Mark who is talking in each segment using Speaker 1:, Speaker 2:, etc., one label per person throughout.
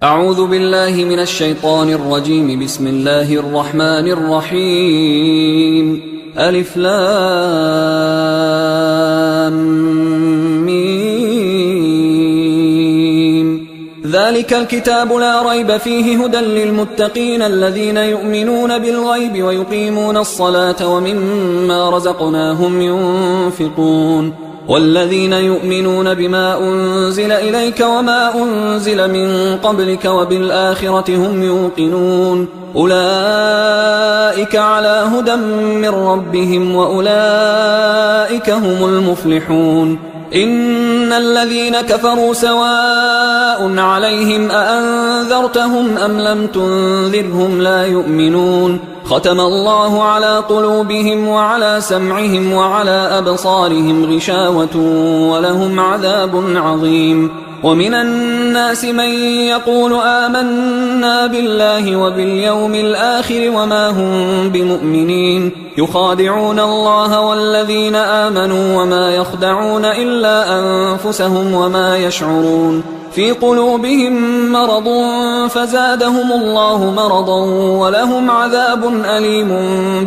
Speaker 1: أعوذ بالله من الشيطان الرجيم. بسم الله الرحمن الرحيم. ألف لام ميم. ذلك الكتاب لا ريب فيه هدى للمتقين الذين يؤمنون بالغيب ويقيمون الصلاة ومما رزقناهم ينفقون والذين يؤمنون بما أنزل إليك وما أنزل من قبلك وبالآخرة هم يوقنون أولئك على هدى من ربهم وأولئك هم المفلحون. إن الذين كفروا سواء عليهم أأنذرتهم أم لم تنذرهم لا يؤمنون. ختم الله على قلوبهم وعلى سمعهم وعلى أبصارهم غشاوة ولهم عذاب عظيم. ومن الناس من يقول آمنا بالله وباليوم الآخر وما هم بمؤمنين يخادعون الله والذين آمنوا وما يخدعون إلا أنفسهم وما يشعرون. في قلوبهم مرض فزادهم الله مرضا ولهم عذاب أليم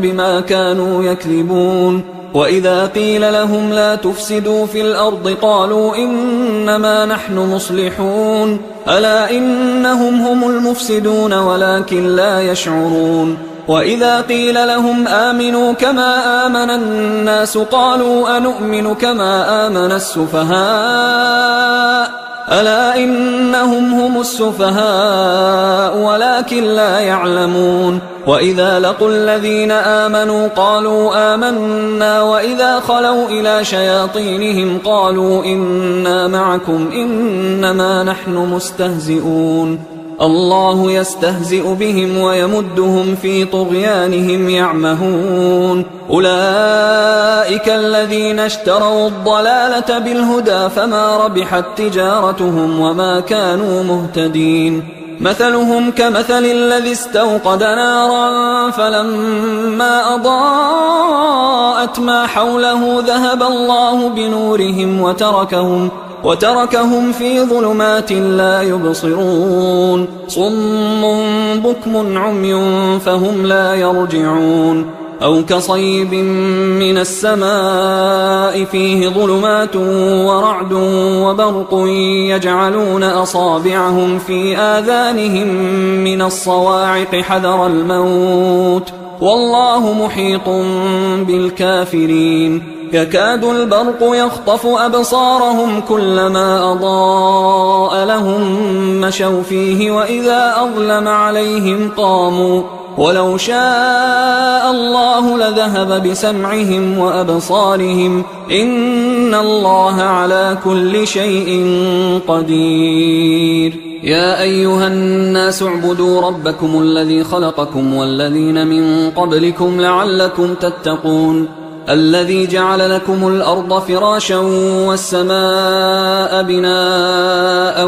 Speaker 1: بما كانوا يكذبون. وإذا قيل لهم لا تفسدوا في الأرض قالوا إنما نحن مصلحون ألا إنهم هم المفسدون ولكن لا يشعرون. وإذا قيل لهم آمنوا كما آمن الناس قالوا أنؤمن كما آمن السفهاء ألا إنهم هم السفهاء ولكن لا يعلمون. وإذا لقوا الذين آمنوا قالوا آمنا وإذا خلوا إلى شياطينهم قالوا إنا معكم إنما نحن مستهزئون. الله يستهزئ بهم ويمدهم في طغيانهم يعمهون. أولئك الذين اشتروا الضلالة بالهدى فما ربحت تجارتهم وما كانوا مهتدين. مثلهم كمثل الذي استوقد نارا فلما أضاءت ما حوله ذهب الله بنورهم وتركهم في ظلمات لا يبصرون. صم بكم عمي فهم لا يرجعون. أو كصيب من السماء فيه ظلمات ورعد وبرق يجعلون أصابعهم في آذانهم من الصواعق حذر الموت والله محيط بالكافرين. يكاد البرق يخطف أبصارهم كلما أضاء لهم مشوا فيه وإذا أظلم عليهم قاموا ولو شاء الله لذهب بسمعهم وأبصارهم إن الله على كل شيء قدير. يا أيها الناس اعبدوا ربكم الذي خلقكم والذين من قبلكم لعلكم تتقون. الذي جعل لكم الأرض فراشا والسماء بناء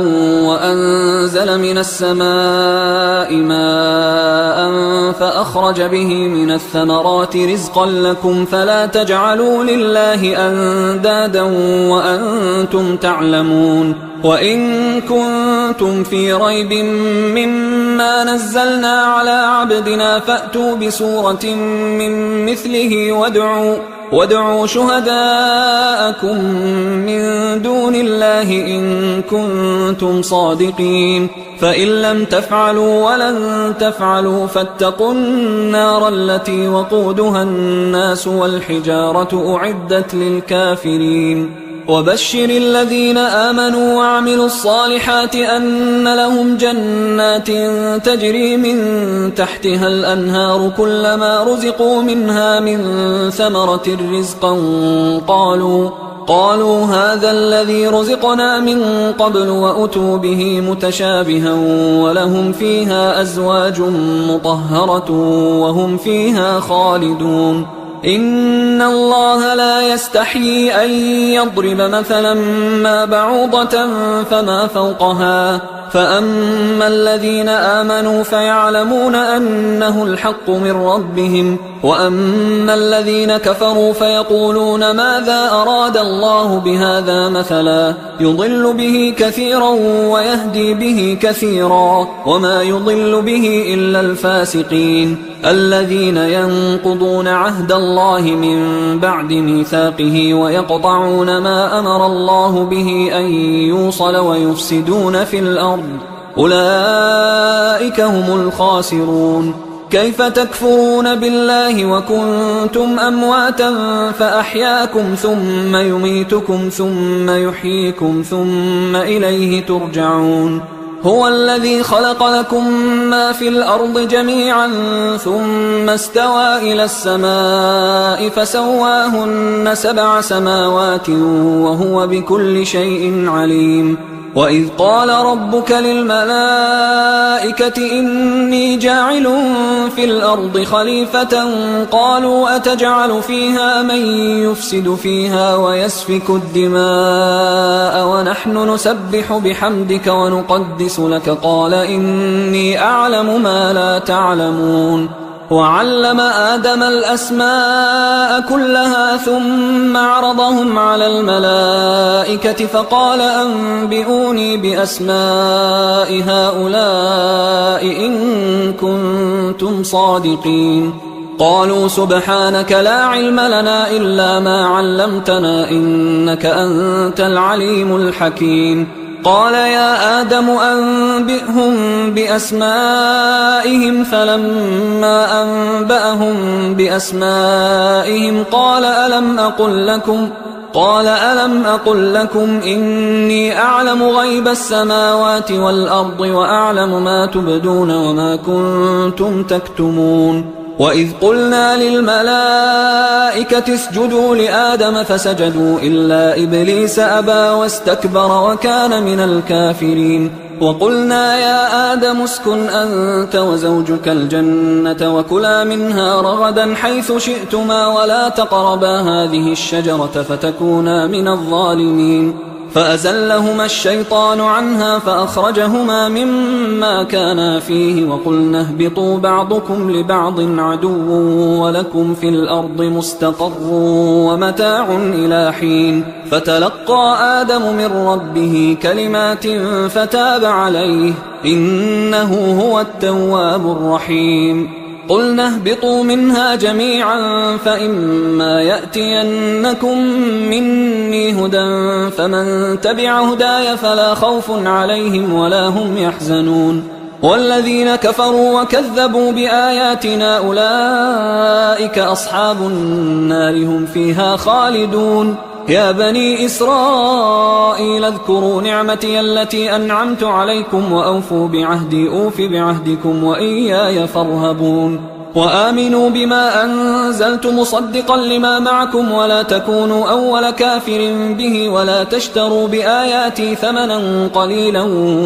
Speaker 1: وأنزل من السماء ماء فأخرج به من الثمرات رزقا لكم فلا تجعلوا لله أندادا وأنتم تعلمون. وإن كنتم في ريب مما نزلنا على عبدنا فأتوا بسورة من مثله وادعوا شهداءكم من دون الله إن كنتم صادقين. فإن لم تفعلوا ولن تفعلوا فاتقوا النار التي وقودها الناس والحجارة أعدت للكافرين. وبشر الذين آمنوا وعملوا الصالحات أن لهم جنات تجري من تحتها الأنهار كلما رزقوا منها من ثمرة رزقا قالوا هذا الذي رزقنا من قبل وأتوا به متشابها ولهم فيها أزواج مطهرة وهم فيها خالدون. إن الله لا يستحيي أن يضرب مثلا ما بعوضة فما فوقها فأما الذين آمنوا فيعلمون أنه الحق من ربهم، وأما الذين كفروا فيقولون ماذا أراد الله بهذا مثلا يضل به كثيرا ويهدي به كثيرا وما يضل به إلا الفاسقين الذين ينقضون عهد الله من بعد ميثاقه ويقطعون ما أمر الله به أن يوصل ويفسدون في الأرض أولئك هم الخاسرون. كيف تكفرون بالله وكنتم أمواتا فأحياكم ثم يميتكم ثم يحييكم ثم إليه ترجعون. هو الذي خلق لكم ما في الأرض جميعا ثم استوى إلى السماء فسواهن 7 سماوات وهو بكل شيء عليم. وإذ قال ربك للملائكة إني جاعل في الأرض خليفة قالوا أتجعل فيها من يفسد فيها ويسفك الدماء ونحن نسبح بحمدك ونقدس لك قال إني أعلم ما لا تعلمون. وعلم آدم الأسماء كلها ثم عرضهم على الملائكة فقال أنبئوني بأسماء هؤلاء إن كنتم صادقين. قالوا سبحانك لا علم لنا إلا ما علمتنا إنك أنت العليم الحكيم. قال يا آدم أنبئهم بأسمائهم فلما أنبأهم بأسمائهم قال ألم أقل لكم إني أعلم غيب السماوات والأرض وأعلم ما تبدون وما كنتم تكتمون. وإذ قلنا للملائكة اسجدوا لآدم فسجدوا إلا إبليس أبى واستكبر وكان من الكافرين. وقلنا يا آدم اسكن أنت وزوجك الجنة وكلا منها رغدا حيث شئتما ولا تقربا هذه الشجرة فتكونا من الظالمين. فأزلهما الشيطان عنها فأخرجهما مما كانا فيه وقلنا اهبطوا بعضكم لبعض عدو ولكم في الأرض مستقر ومتاع إلى حين. فتلقى آدم من ربه كلمات فتاب عليه إنه هو التواب الرحيم. قلنا اهبطوا منها جميعا فإما يأتينكم مني هدى فمن تبع هداي فلا خوف عليهم ولا هم يحزنون. والذين كفروا وكذبوا بآياتنا أولئك أصحاب النار هم فيها خالدون. يا بني إسرائيل اذكروا نعمتي التي أنعمت عليكم وأوفوا بعهدي أوف بعهدكم وإياي فارهبون. وآمنوا بما أنزلت مصدقا لما معكم ولا تكونوا أول كافر به ولا تشتروا بآياتي ثمنا قليلا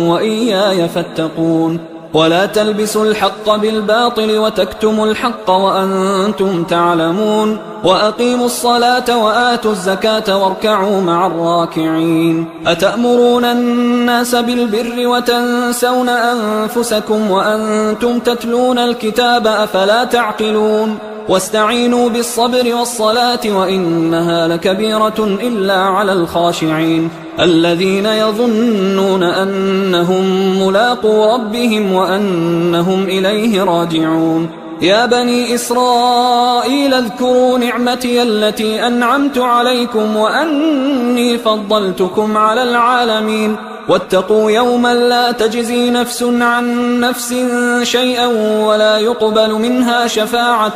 Speaker 1: وإياي فاتقون. ولا تلبسوا الحق بالباطل وتكتموا الحق وأنتم تعلمون. وأقيموا الصلاة وآتوا الزكاة واركعوا مع الراكعين. أتأمرون الناس بالبر وتنسون أنفسكم وأنتم تتلون الكتاب أفلا تعقلون. واستعينوا بالصبر والصلاة وإنها لكبيرة إلا على الخاشعين الذين يظنون أنهم ملاقو ربهم وأنهم إليه راجعون. يا بني إسرائيل اذكروا نعمتي التي أنعمت عليكم وأني فضلتكم على العالمين. واتقوا يوما لا تجزي نفس عن نفس شيئا ولا يقبل منها شفاعة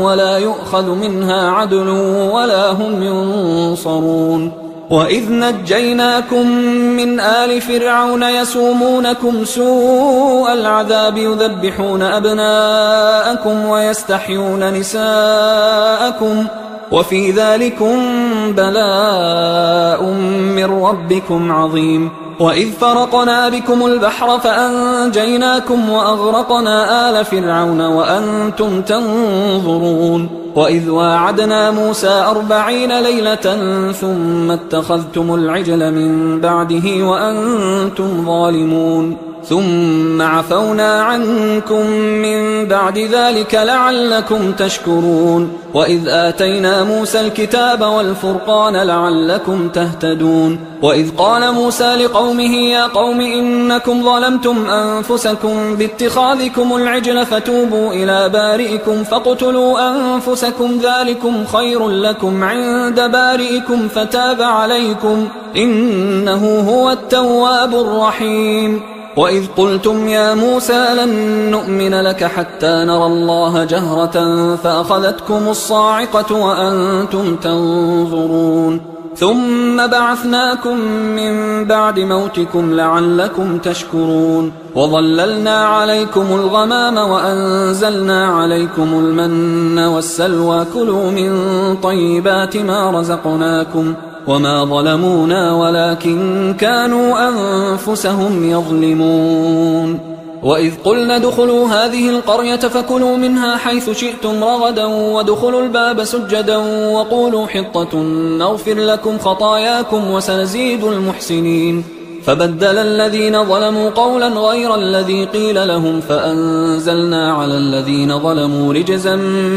Speaker 1: ولا يؤخذ منها عدل ولا هم ينصرون. وإذ نجيناكم من آل فرعون يسومونكم سوء العذاب يذبحون أبناءكم ويستحيون نساءكم وفي ذلكم بلاء من ربكم عظيم. وإذ فرقنا بكم البحر فأنجيناكم وأغرقنا آل فرعون وأنتم تنظرون. وإذ واعدنا موسى 40 ليلة ثم اتخذتم العجل من بعده وأنتم ظالمون. ثم عفونا عنكم من بعد ذلك لعلكم تشكرون وإذ آتينا موسى الكتاب والفرقان لعلكم تهتدون وإذ قال موسى لقومه يا قوم إنكم ظلمتم أنفسكم باتخاذكم العجل فتوبوا إلى بارئكم فاقتلوا أنفسكم ذلكم خير لكم عند بارئكم فتاب عليكم إنه هو التواب الرحيم وإذ قلتم يا موسى لن نؤمن لك حتى نرى الله جهرة فأخذتكم الصاعقة وأنتم تنظرون ثم بعثناكم من بعد موتكم لعلكم تشكرون وظللنا عليكم الغمام وأنزلنا عليكم المن والسلوى كلوا من طيبات ما رزقناكم وما ظلمونا ولكن كانوا أنفسهم يظلمون وإذ قلنا ادخلوا هذه القرية فكلوا منها حيث شئتم رغدا وادخلوا الباب سجدا وقولوا حطة نغفر لكم خطاياكم وسنزيد المحسنين فبدل الذين ظلموا قولا غير الذي قيل لهم فأنزلنا على الذين ظلموا رجزا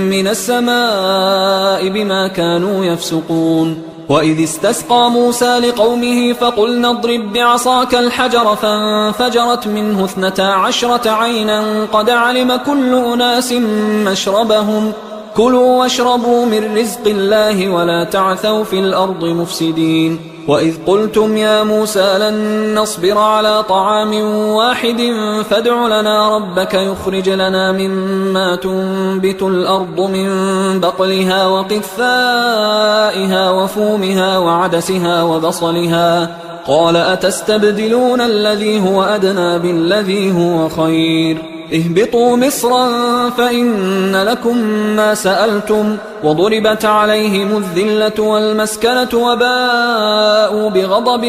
Speaker 1: من السماء بما كانوا يفسقون وإذ استسقى موسى لقومه فقلنا اضرب بعصاك الحجر فانفجرت منه 12 عينا قد علم كل أناس مشربهم كلوا واشربوا من رزق الله ولا تعثوا في الأرض مفسدين وإذ قلتم يا موسى لن نصبر على طعام واحد فادع لنا ربك يخرج لنا مما تنبت الأرض من بقلها وقثائها وفومها وعدسها وبصلها قال أتستبدلون الذي هو أدنى بالذي هو خير اهبطوا مصرا فإن لكم ما سألتم وضربت عليهم الذلة والمسكنة وباءوا بغضب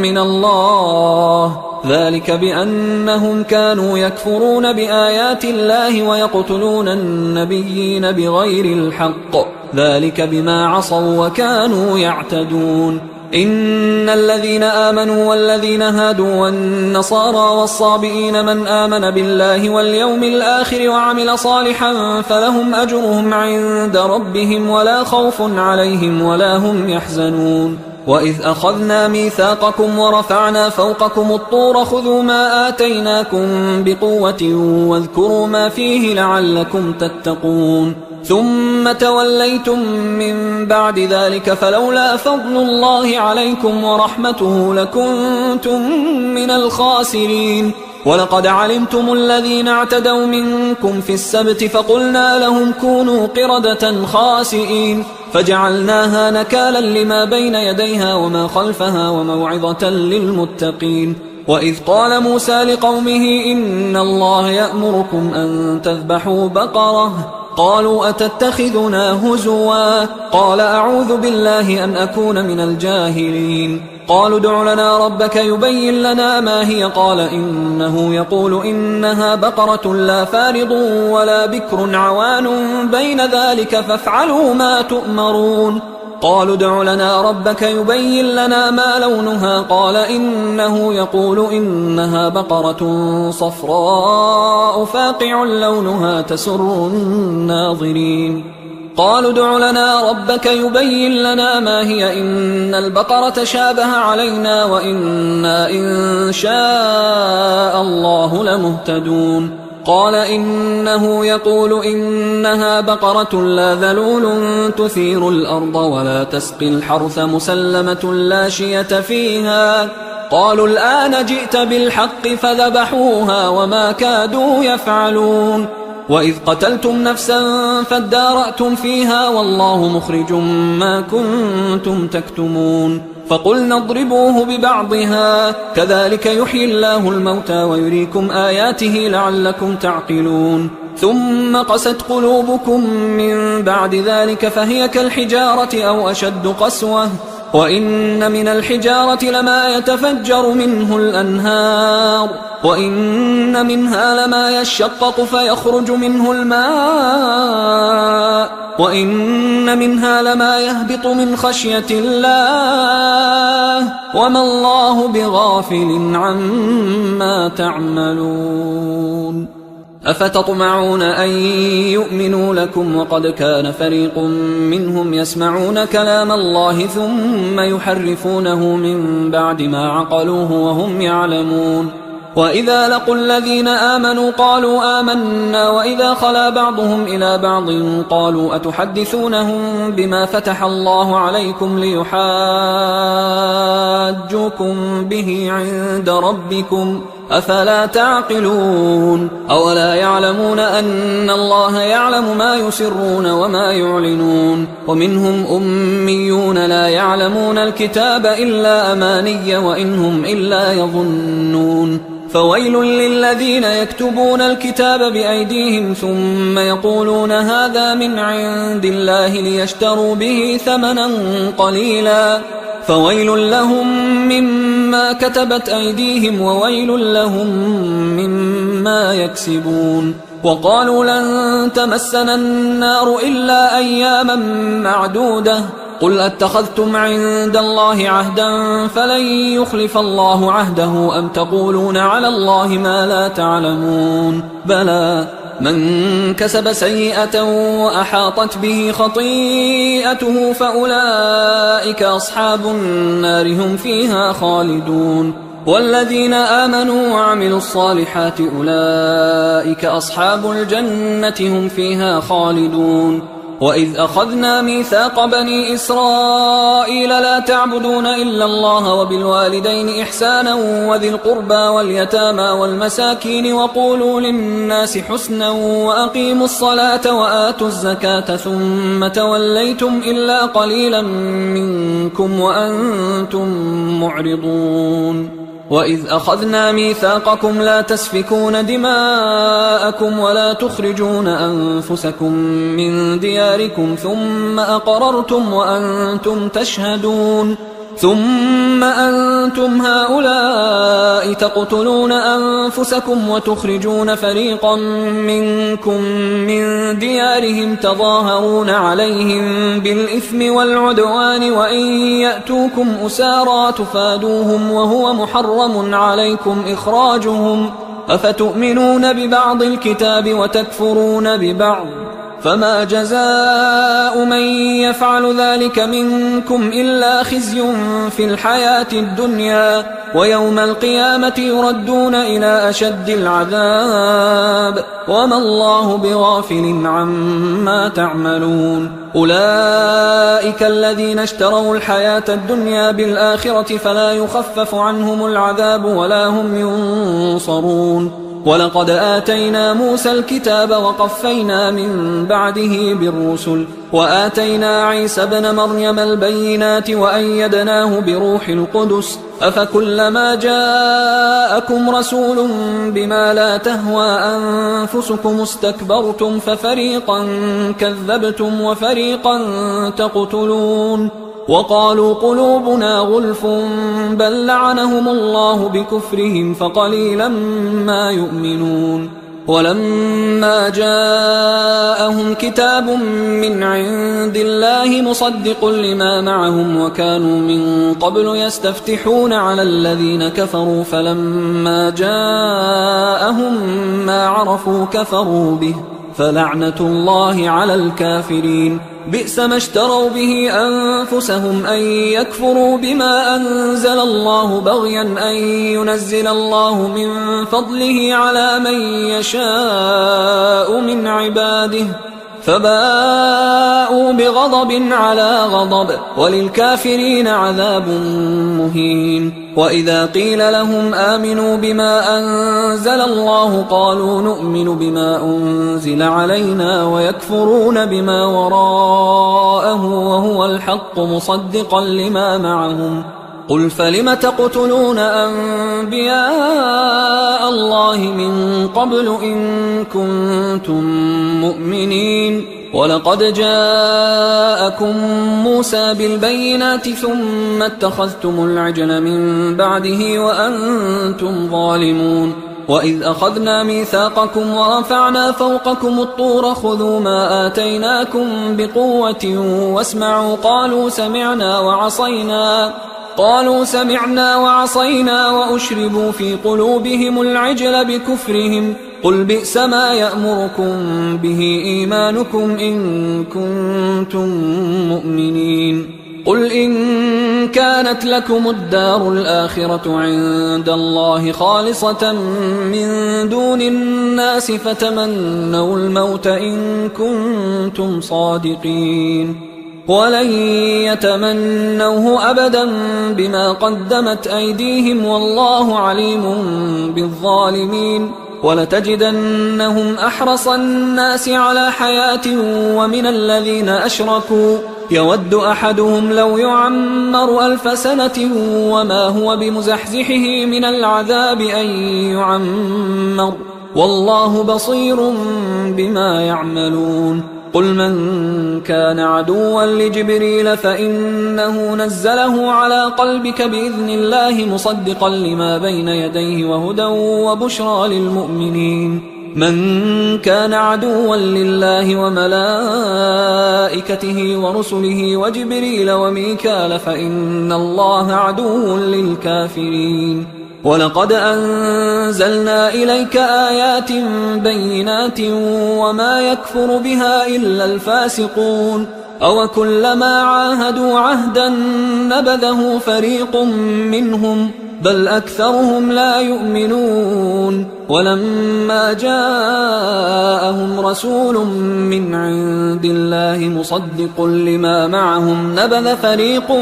Speaker 1: من الله ذلك بأنهم كانوا يكفرون بآيات الله ويقتلون النبيين بغير الحق ذلك بما عصوا وكانوا يعتدون إن الذين آمنوا والذين هادوا والنصارى والصابئين من آمن بالله واليوم الآخر وعمل صالحا فلهم أجرهم عند ربهم ولا خوف عليهم ولا هم يحزنون وإذ أخذنا ميثاقكم ورفعنا فوقكم الطور خذوا ما آتيناكم بقوة واذكروا ما فيه لعلكم تتقون ثم توليتم من بعد ذلك فلولا فضل الله عليكم ورحمته لكنتم من الخاسرين ولقد علمتم الذين اعتدوا منكم في السبت فقلنا لهم كونوا قردة خاسئين فجعلناها نكالا لما بين يديها وما خلفها وموعظة للمتقين وإذ قال موسى لقومه إن الله يأمركم أن تذبحوا بقرة قالوا أتتخذنا هزوا قال أعوذ بالله أن أكون من الجاهلين قالوا ادع لنا ربك يبين لنا ما هي قال إنه يقول إنها بقرة لا فارض ولا بكر عوان بين ذلك فافعلوا ما تؤمرون قالوا ادع لنا ربك يبين لنا ما لونها قال إنه يقول إنها بقرة صفراء فاقع لونها تسر الناظرين قالوا ادع لنا ربك يبين لنا ما هي إن البقرة شابه علينا وإنا إن شاء الله لمهتدون قال إنه يقول إنها بقرة لا ذلول تثير الأرض ولا تسقي الحرث مسلمة لا شية فيها قالوا الآن جئت بالحق فذبحوها وما كادوا يفعلون وإذ قتلتم نفسا فادارأتم فيها والله مخرج ما كنتم تكتمون فقلنا اضربوه ببعضها كذلك يحيي الله الموتى ويريكم آياته لعلكم تعقلون ثم قست قلوبكم من بعد ذلك فهي كالحجارة أو أشد قسوة وإن من الحجارة لما يتفجر منه الأنهار وإن منها لما يشقق فيخرج منه الماء وإن منها لما يهبط من خشية الله وما الله بغافل عما تعملون أفتطمعون أن يؤمنوا لكم وقد كان فريق منهم يسمعون كلام الله ثم يحرفونه من بعد ما عقلوه وهم يعلمون وإذا لقوا الذين آمنوا قالوا آمنا وإذا خلا بعضهم إلى بعض قالوا أتحدثونهم بما فتح الله عليكم ليحاجوكم به عند ربكم أفلا تعقلون أولا يعلمون أن الله يعلم ما يسرون وما يعلنون ومنهم أميون لا يعلمون الكتاب إلا أماني وإنهم إلا يظنون فويل للذين يكتبون الكتاب بأيديهم ثم يقولون هذا من عند الله ليشتروا به ثمنا قليلا فويل لهم مما كتبت أيديهم وويل لهم مما يكسبون وقالوا لن تمسنا النار إلا أياما معدودة قل أتخذتم عند الله عهدا فلن يخلف الله عهده أم تقولون على الله ما لا تعلمون بلى من كسب سيئة وأحاطت به خطيئته فأولئك أصحاب النار هم فيها خالدون والذين آمنوا وعملوا الصالحات أولئك أصحاب الجنة هم فيها خالدون وإذ أخذنا ميثاق بني إسرائيل لا تعبدون إلا الله وبالوالدين إحسانا وذي القربى واليتامى والمساكين وقولوا للناس حسنا وأقيموا الصلاة وآتوا الزكاة ثم توليتم إلا قليلا منكم وأنتم معرضون وإذ أخذنا ميثاقكم لا تسفكون دماءكم ولا تخرجون أنفسكم من دياركم ثم أقررتم وأنتم تشهدون ثم أنتم هؤلاء تقتلون أنفسكم وتخرجون فريقا منكم من ديارهم تظاهرون عليهم بالإثم والعدوان وإن يأتوكم أسارى تفادوهم وهو محرم عليكم إخراجهم أفتؤمنون ببعض الكتاب وتكفرون ببعض فما جزاء من يفعل ذلك منكم إلا خزي في الحياة الدنيا ويوم القيامة يردون إلى أشد العذاب وما الله بغافل عما تعملون أولئك الذين اشتروا الحياة الدنيا بالآخرة فلا يخفف عنهم العذاب ولا هم ينصرون ولقد آتينا موسى الكتاب وقفينا من بعده بالرسل وآتينا عيسى ابن مريم البينات وأيدناه بروح القدس أفكلما جاءكم رسول بما لا تهوى أنفسكم استكبرتم ففريقا كذبتم وفريقا تقتلون وقالوا قلوبنا غلف بل لعنهم الله بكفرهم فقليلا ما يؤمنون ولما جاءهم كتاب من عند الله مصدق لما معهم وكانوا من قبل يستفتحون على الذين كفروا فلما جاءهم ما عرفوا كفروا به فلعنة الله على الكافرين بئس ما اشتروا به أنفسهم أن يكفروا بما أنزل الله بغيا أن ينزل الله من فضله على من يشاء من عباده فباءوا بغضب على غضب وللكافرين عذاب مهين وإذا قيل لهم آمنوا بما أنزل الله قالوا نؤمن بما أنزل علينا ويكفرون بما وراءه وهو الحق مصدقا لما معهم قل فلم تقتلون أنبياء الله من قبل إن كنتم مؤمنين ولقد جاءكم موسى بالبينات ثم اتخذتم العجل من بعده وأنتم ظالمون وإذ أخذنا ميثاقكم ورفعنا فوقكم الطور خذوا ما آتيناكم بقوة واسمعوا قالوا سمعنا وعصينا وأشربوا في قلوبهم العجل بكفرهم قل بئس ما يأمركم به إيمانكم إن كنتم مؤمنين قل إن كانت لكم الدار الآخرة عند الله خالصة من دون الناس فتمنوا الموت إن كنتم صادقين ولن يتمنوه أبدا بما قدمت أيديهم والله عليم بالظالمين ولتجدنهم أحرص الناس على حياة ومن الذين أشركوا يود أحدهم لو يعمر 1000 سنة وما هو بمزحزحه من العذاب أن يعمر والله بصير بما يعملون قل من كان عدوا لجبريل فإنه نزله على قلبك بإذن الله مصدقا لما بين يديه وهدى وبشرى للمؤمنين من كان عدوا لله وملائكته ورسله وجبريل وميكال فإن الله عدو للكافرين ولقد أنزلنا إليك آيات بينات وما يكفر بها إلا الفاسقون أوكلما عاهدوا عهدا نبذه فريق منهم بل أكثرهم لا يؤمنون ولما جاءهم رسول من عند الله مصدق لما معهم نبذ فريق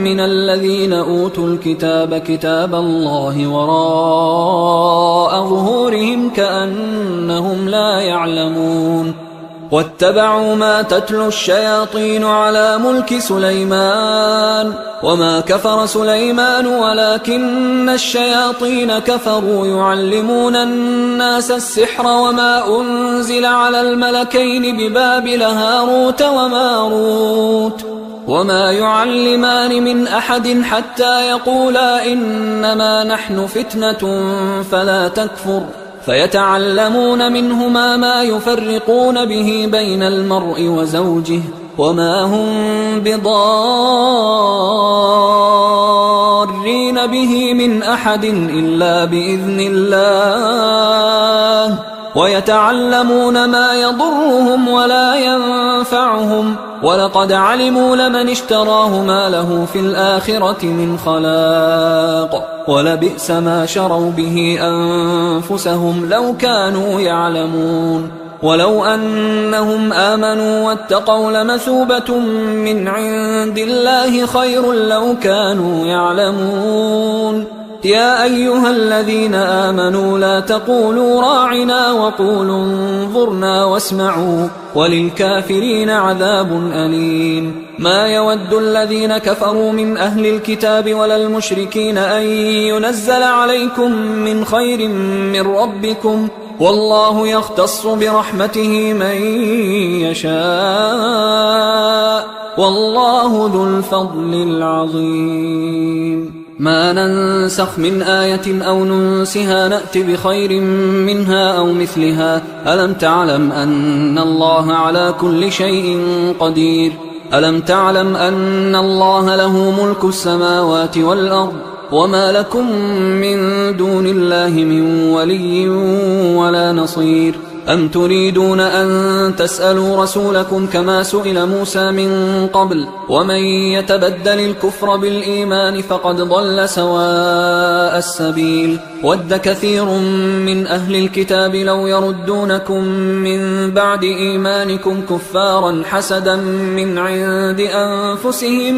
Speaker 1: من الذين أوتوا الكتاب كتاب الله وراء ظهورهم كأنهم لا يعلمون واتبعوا ما تتلو الشياطين على ملك سليمان وما كفر سليمان ولكن الشياطين كفروا يعلمون الناس السحر وما أنزل على الملكين ببابل هاروت وماروت وما يعلمان من أحد حتى يقولا إنما نحن فتنة فلا تكفر فيتعلمون منهما ما يفرقون به بين المرء وزوجه وما هم بضارين به من أحد إلا بإذن الله ويتعلمون ما يضرهم ولا ينفعهم ولقد علموا لمن اشتراه ما له في الآخرة من خلاق ولبئس ما شروا به أنفسهم لو كانوا يعلمون ولو أنهم آمنوا واتقوا لمثوبة من عند الله خير لو كانوا يعلمون يا أيها الذين آمنوا لا تقولوا راعنا وقولوا انظرنا واسمعوا وللكافرين عذاب أليم ما يود الذين كفروا من أهل الكتاب ولا المشركين أن ينزل عليكم من خير من ربكم والله يختص برحمته من يشاء والله ذو الفضل العظيم ما ننسخ من آية أو ننسها نأت بخير منها أو مثلها ألم تعلم أن الله على كل شيء قدير ألم تعلم أن الله له ملك السماوات والأرض وما لكم من دون الله من ولي ولا نصير أم تريدون أن تسألوا رسولكم كما سئل موسى من قبل ومن يتبدل الكفر بالإيمان فقد ضل سواء السبيل ود كثير من أهل الكتاب لو يردونكم من بعد إيمانكم كفارا حسدا من عند أنفسهم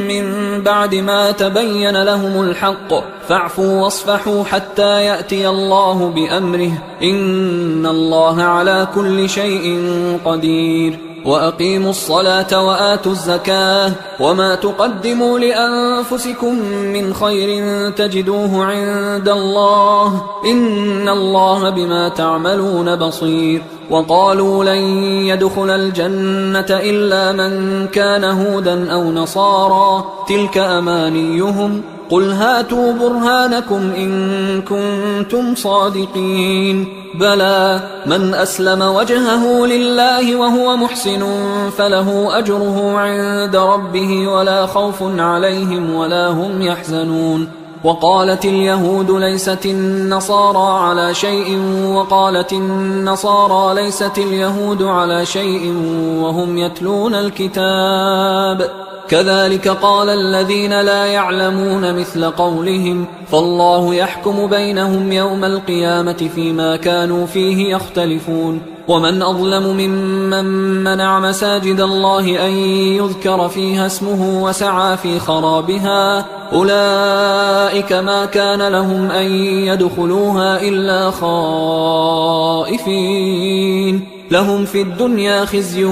Speaker 1: من بعد ما تبين لهم الحق فاعفوا واصفحوا حتى يأتي الله بأمره إن الله على كل شيء قدير وأقيموا الصلاة وآتوا الزكاة وما تقدموا لأنفسكم من خير تجدوه عند الله إن الله بما تعملون بصير وقالوا لن يدخل الجنة إلا من كان هودا أو نصارى تلك أمانيهم قل هاتوا برهانكم إن كنتم صادقين بلى من أسلم وجهه لله وهو محسن فله أجره عند ربه ولا خوف عليهم ولا هم يحزنون وقالت اليهود ليست النصارى على شيء وقالت النصارى ليست اليهود على شيء وهم يتلون الكتاب كذلك قال الذين لا يعلمون مثل قولهم فالله يحكم بينهم يوم القيامة فيما كانوا فيه يختلفون ومن أظلم ممن منع مساجد الله أن يذكر فيها اسمه وسعى في خرابها أولئك ما كان لهم أن يدخلوها إلا خائفين لهم في الدنيا خزي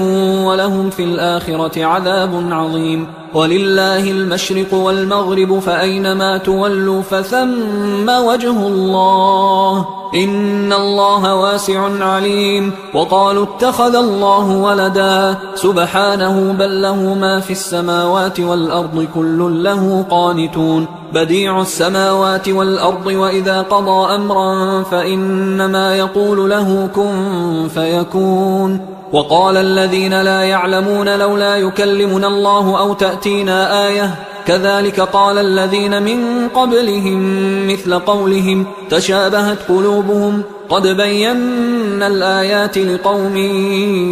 Speaker 1: ولهم في الآخرة عذاب عظيم ولله المشرق والمغرب فأينما تولوا فثم وجه الله إن الله واسع عليم وقالوا اتخذ الله ولدا سبحانه بل له ما في السماوات والأرض كل له قانتون بديع السماوات والأرض وإذا قضى أمرا فإنما يقول له كن فيكون وقال الذين لا يعلمون لولا يكلمنا الله أو تأتينا آية كذلك قال الذين من قبلهم مثل قولهم تشابهت قلوبهم قد بينا الآيات لقوم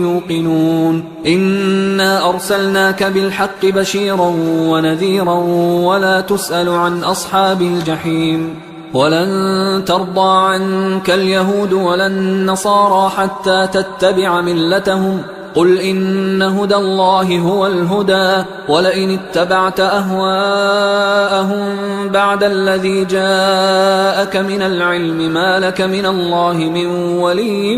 Speaker 1: يوقنون إنا أرسلناك بالحق بشيرا ونذيرا ولا تسأل عن أصحاب الجحيم ولن ترضى عنك اليهود ولا النصارى حتى تتبع ملتهم قل إن هدى الله هو الهدى ولئن اتبعت أهواءهم بعد الذي جاءك من العلم ما لك من الله من ولي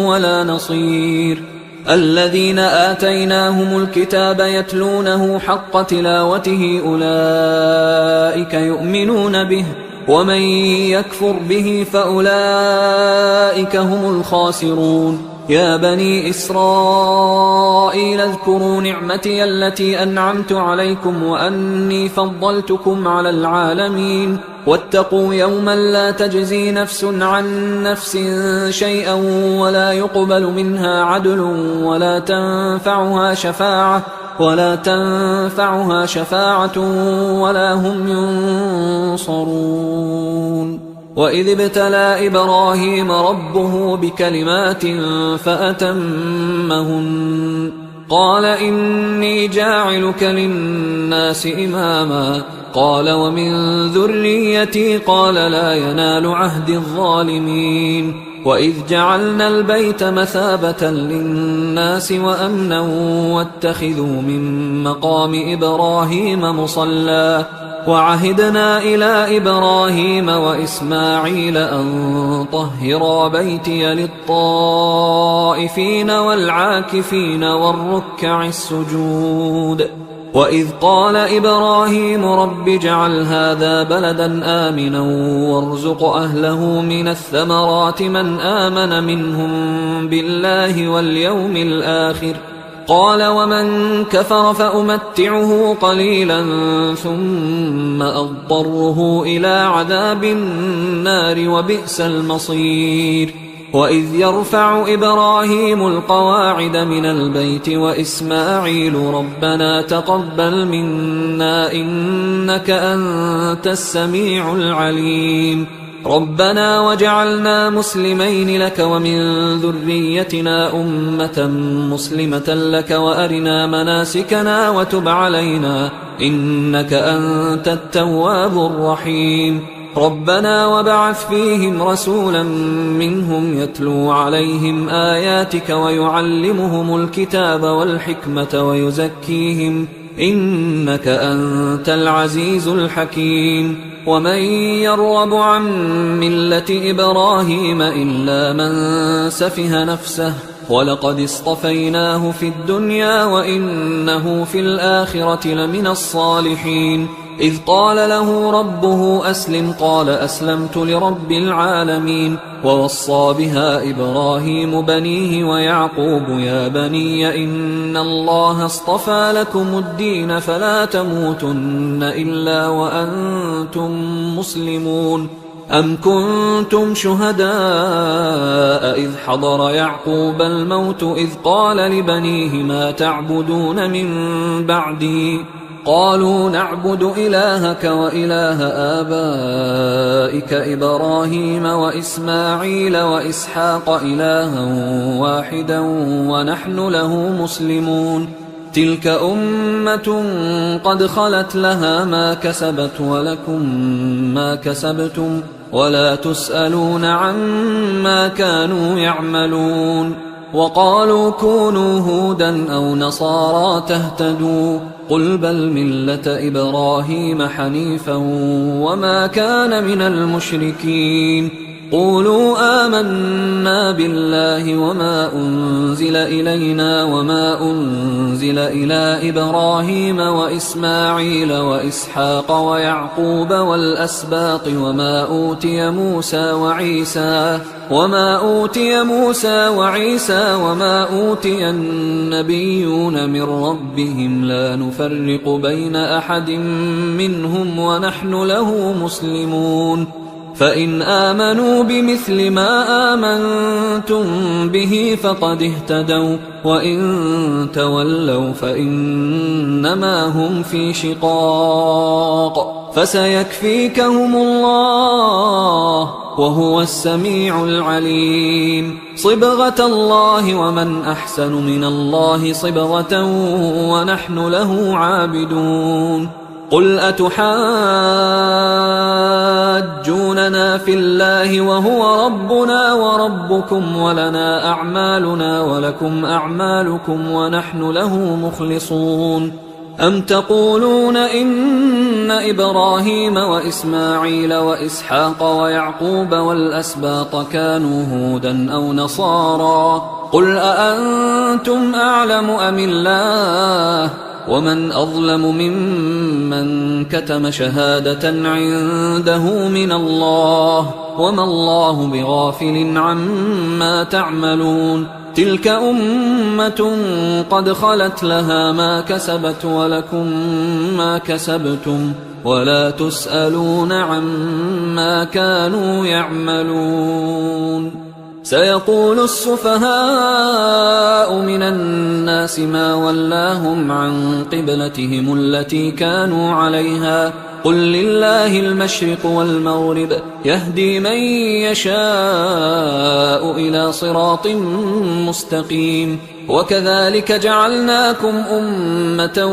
Speaker 1: ولا نصير الذين آتيناهم الكتاب يتلونه حق تلاوته أولئك يؤمنون به ومن يكفر به فأولئك هم الخاسرون يا بني إسرائيل اذكروا نعمتي التي أنعمت عليكم وأني فضلتكم على العالمين واتقوا يوما لا تجزي نفس عن نفس شيئا ولا يقبل منها عدل ولا تنفعها شفاعة ولا هم ينصرون وإذ ابتلى إبراهيم ربه بكلمات فأتمهن قال إني جاعلك للناس إماما قال ومن ذريتي قال لا ينال عهد الظالمين وإذ جعلنا البيت مثابة للناس وأمنا واتخذوا من مقام إبراهيم مصلى وعهدنا إلى إبراهيم وإسماعيل أن طهرا بيتي للطائفين والعاكفين والركع السجود وإذ قال إبراهيم رب اجعل هذا بلدا آمنا وارزق أهله من الثمرات من آمن منهم بالله واليوم الآخر قال ومن كفر فأمتعه قليلا ثم أضطره إلى عذاب النار وبئس المصير وإذ يرفع إبراهيم القواعد من البيت وإسماعيل ربنا تقبل منا إنك أنت السميع العليم ربنا وجعلنا مسلمين لك ومن ذريتنا أمة مسلمة لك وأرنا مناسكنا وتب علينا إنك أنت التواب الرحيم ربنا وبعث فيهم رسولا منهم يتلو عليهم آياتك ويعلمهم الكتاب والحكمة ويزكيهم إنك أنت العزيز الحكيم ومن يرغب عن ملة إبراهيم إلا من سفه نفسه ولقد اصطفيناه في الدنيا وإنه في الآخرة لمن الصالحين إذ قال له ربه أسلم قال أسلمت لرب العالمين. ووصى بها إبراهيم بنيه ويعقوب يا بني إن الله اصطفى لكم الدين فلا تموتن إلا وأنتم مسلمون. أم كنتم شهداء إذ حضر يعقوب الموت إذ قال لبنيه ما تعبدون من بعدي قالوا نعبد إلهك وإله آبائك إبراهيم وإسماعيل وإسحاق إلها واحدا ونحن له مسلمون. تلك أمة قد خلت لها ما كسبت ولكم ما كسبتم ولا تسألون عما كانوا يعملون. وقالوا كونوا هودا أو نصارى تهتدوا قل بل ملة إبراهيم حنيفا وما كان من المشركين. قولوا آمنا بالله وما أنزل إلينا وما أنزل إلى إبراهيم وإسماعيل وإسحاق ويعقوب والأسباط وما أوتي موسى وعيسى وما أوتي النبيون من ربهم لا نفرق بين أحد منهم ونحن له مسلمون. فإن آمنوا بمثل ما آمنتم به فقد اهتدوا وإن تولوا فإنما هم في شقاق فسيكفيكهم الله وهو السميع العليم. صبغة الله ومن أحسن من الله صبغة ونحن له عابدون. قل أتحاجوننا في الله وهو ربنا وربكم ولنا أعمالنا ولكم أعمالكم ونحن له مخلصون. أم تقولون إن إبراهيم وإسماعيل وإسحاق ويعقوب والأسباط كانوا هودا أو نصارى قل أأنتم أعلم أم الله ومن أظلم ممن كتم شهادة عنده من الله وما الله بغافل عما تعملون. تلك أمة قد خلت لها ما كسبت ولكم ما كسبتم ولا تسألون عما كانوا يعملون. سيقول السفهاء من الناس ما ولاهم عن قبلتهم التي كانوا عليها قل لله المشرق والمغرب يهدي من يشاء إلى صراط مستقيم. وكذلك جعلناكم أمة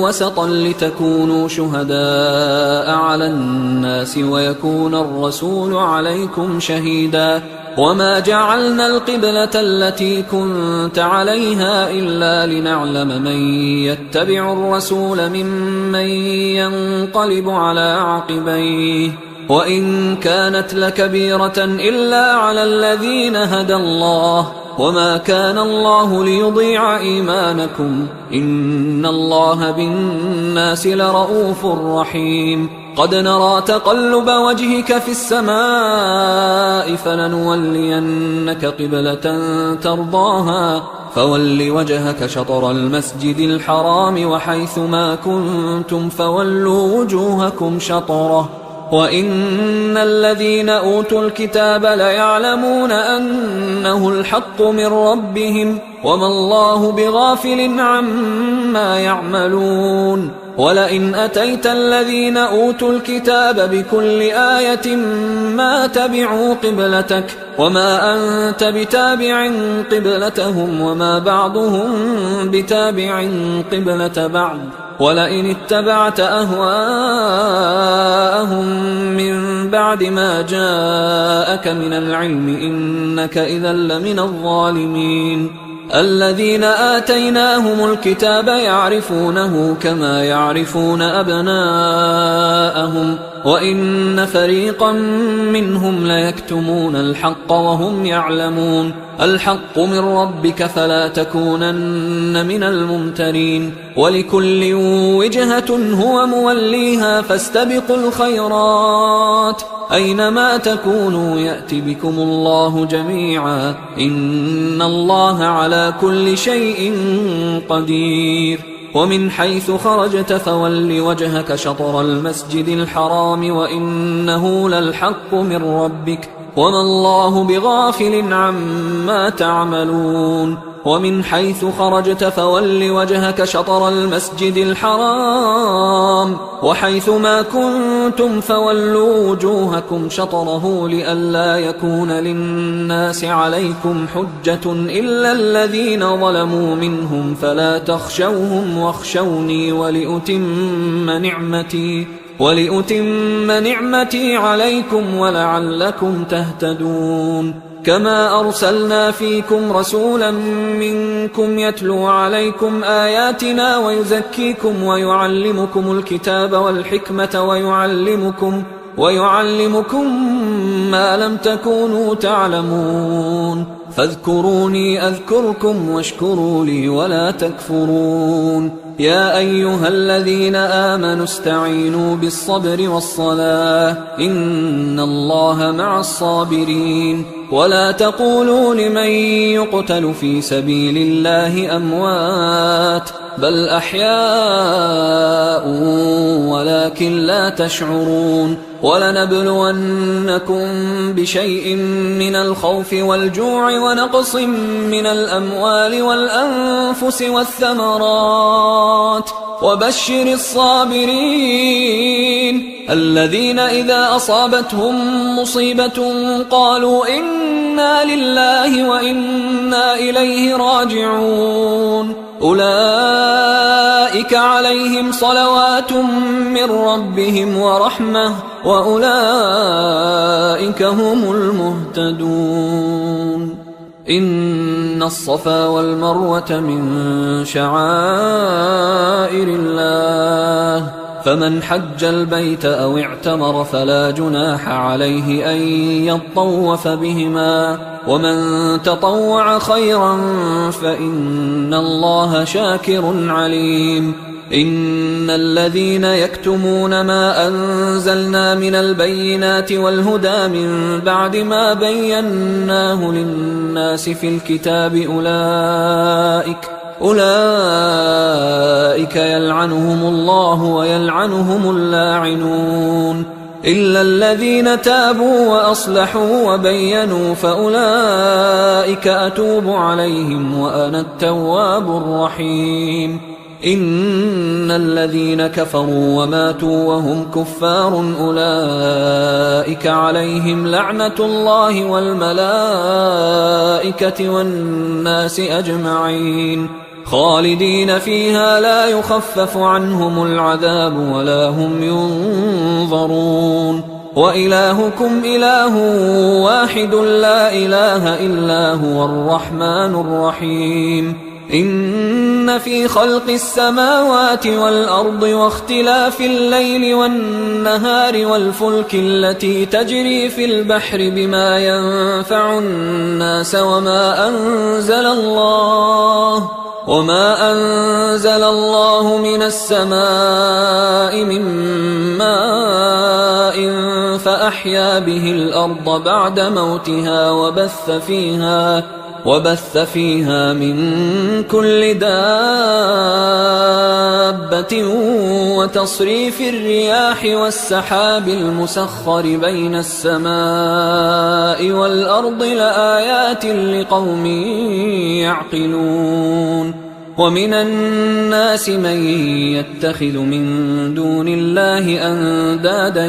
Speaker 1: وسطا لتكونوا شهداء على الناس ويكون الرسول عليكم شهيدا. وما جعلنا القبلة التي كنت عليها إلا لنعلم من يتبع الرسول ممن ينقلب على عقبيه وإن كانت لكبيرة إلا على الذين هدى الله وما كان الله ليضيع إيمانكم إن الله بالناس لرؤوف رحيم. قد نرى تقلب وجهك في السماء فلنولينك قبلة ترضاها فول وجهك شطر المسجد الحرام وحيث ما كنتم فولوا وجوهكم شطره وإن الذين أوتوا الكتاب ليعلمون أنه الحق من ربهم وما الله بغافل عما يعملون. ولئن أتيت الذين أوتوا الكتاب بكل آية ما تبعوا قبلتك وما أنت بتابع قبلتهم وما بعضهم بتابع قبلة بعض ولئن اتبعت أهواءهم من بعد ما جاءك من العلم إنك إذا لمن الظالمين. الذين آتيناهم الكتاب يعرفونه كما يعرفون أبناءهم وإن فريقا منهم ليكتمون الحق وهم يعلمون. الحق من ربك فلا تكونن من الممترين ولكل وجهة هو موليها فاستبقوا الخيرات أينما تكونوا يأت بكم الله جميعا إن الله على كل شيء قدير ومن حيث خرجت فول وجهك شطر المسجد الحرام وإنه للحق من ربك وما الله بغافل عما تعملون ومن حيث خرجت فول وجهك شطر المسجد الحرام وحيث ما كنتم فولوا وجوهكم شطره لئلا يكون للناس عليكم حجة إلا الذين ظلموا منهم فلا تخشوهم واخشوني ولأتم نعمتي عليكم ولعلكم تهتدون كما أرسلنا فيكم رسولا منكم يتلو عليكم آياتنا ويزكيكم ويعلمكم الكتاب والحكمة ويعلمكم ما لم تكونوا تعلمون فاذكروني أذكركم واشكروا لي ولا تكفرون يا أيها الذين آمنوا استعينوا بالصبر والصلاة إن الله مع الصابرين ولا تقولوا لمن يقتل في سبيل الله أموات بل أحياء ولكن لا تشعرون ولنبلونكم بشيء من الخوف والجوع ونقص من الأموال والأنفس والثمرات وبشر الصابرين الذين إذا أصابتهم مصيبة قالوا إنا لله وإنا إليه راجعون أولئك عليهم صلوات من ربهم ورحمة وأولئك هم المهتدون إن الصفا والمروة من شعائر الله فمن حج البيت أو اعتمر فلا جناح عليه أن يطوف بهما ومن تطوع خيرا فإن الله شاكر عليم إن الذين يكتمون ما أنزلنا من البينات والهدى من بعد ما بيناه للناس في الكتاب أولئك يلعنهم الله ويلعنهم اللاعنون إلا الذين تابوا وأصلحوا وبينوا فأولئك أتوب عليهم وأنا التواب الرحيم إن الذين كفروا وماتوا وهم كفار أولئك عليهم لعنة الله والملائكة والناس أجمعين خالدين فيها لا يخفف عنهم العذاب ولا هم ينظرون وإلهكم إله واحد لا إله إلا هو الرحمن الرحيم إن في خلق السماوات والأرض واختلاف الليل والنهار والفلك التي تجري في البحر بما ينفع الناس وما أنزل الله من السماء من ماء فأحيا به الأرض بعد موتها وبث فيها من كل دابة وتصريف الرياح والسحاب المسخر بين السماء والأرض لآيات لقوم يعقلون ومن الناس من يتخذ من دون الله أندادا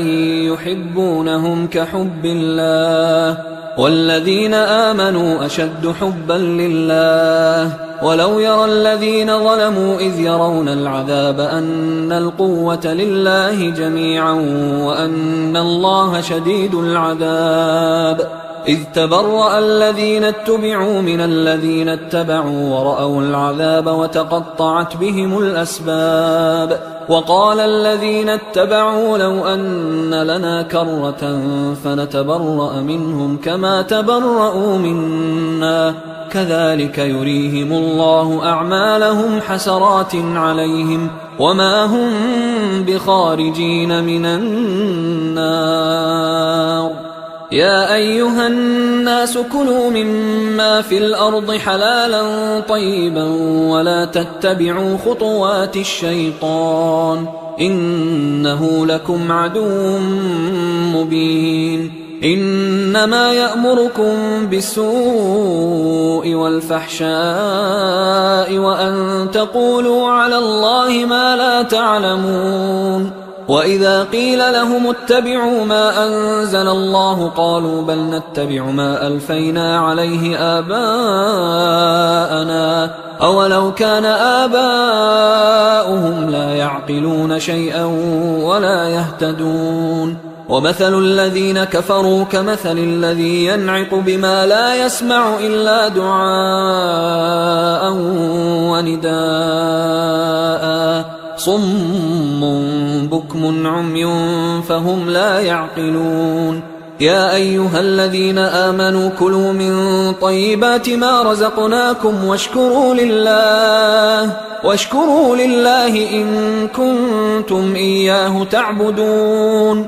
Speaker 1: يحبونهم كحب الله والذين آمنوا أشد حبا لله ولو يرى الذين ظلموا إذ يرون العذاب أن القوة لله جميعا وأن الله شديد العذاب إذ تبرأ الذين اتبعوا من الذين اتبعوا ورأوا العذاب وتقطعت بهم الأسباب وقال الذين اتبعوا لو أن لنا كرة فنتبرأ منهم كما تبرأوا منا كذلك يريهم الله أعمالهم حسرات عليهم وما هم بخارجين من النار. يا أيها الناس كلوا مما في الأرض حلالا طيبا ولا تتبعوا خطوات الشيطان إنه لكم عدو مبين. إنما يأمركم بالسوء والفحشاء وأن تقولوا على الله ما لا تعلمون. وإذا قيل لهم اتبعوا ما أنزل الله قالوا بل نتبع ما ألفينا عليه آباءنا أولو كان آباؤهم لا يعقلون شيئا ولا يهتدون. ومثل الذين كفروا كمثل الذي ينعق بما لا يسمع إلا دعاء ونداء صم بكم عمي فهم لا يعقلون. يا أيها الذين آمنوا كلوا من طيبات ما رزقناكم واشكروا لله إن كنتم إياه تعبدون.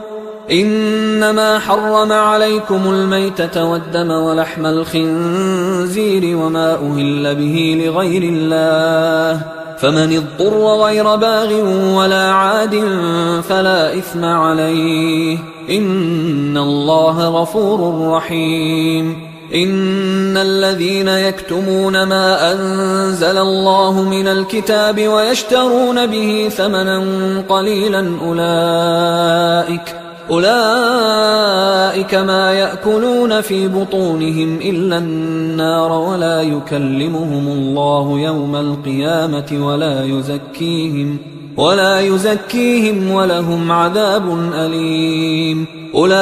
Speaker 1: إنما حرم عليكم الميتة والدم ولحم الخنزير وما أهل به لغير الله فمن اضطر غير باغ ولا عاد فلا إثم عليه إن الله غفور رحيم. إن الذين يكتمون ما أنزل الله من الكتاب ويشترون به ثمنا قليلا أولئك ما يأكلون في بطونهم إلا النار ولا يكلمهم الله يوم القيامة ولا يزكيهم ولهم عذاب أليم. أولئك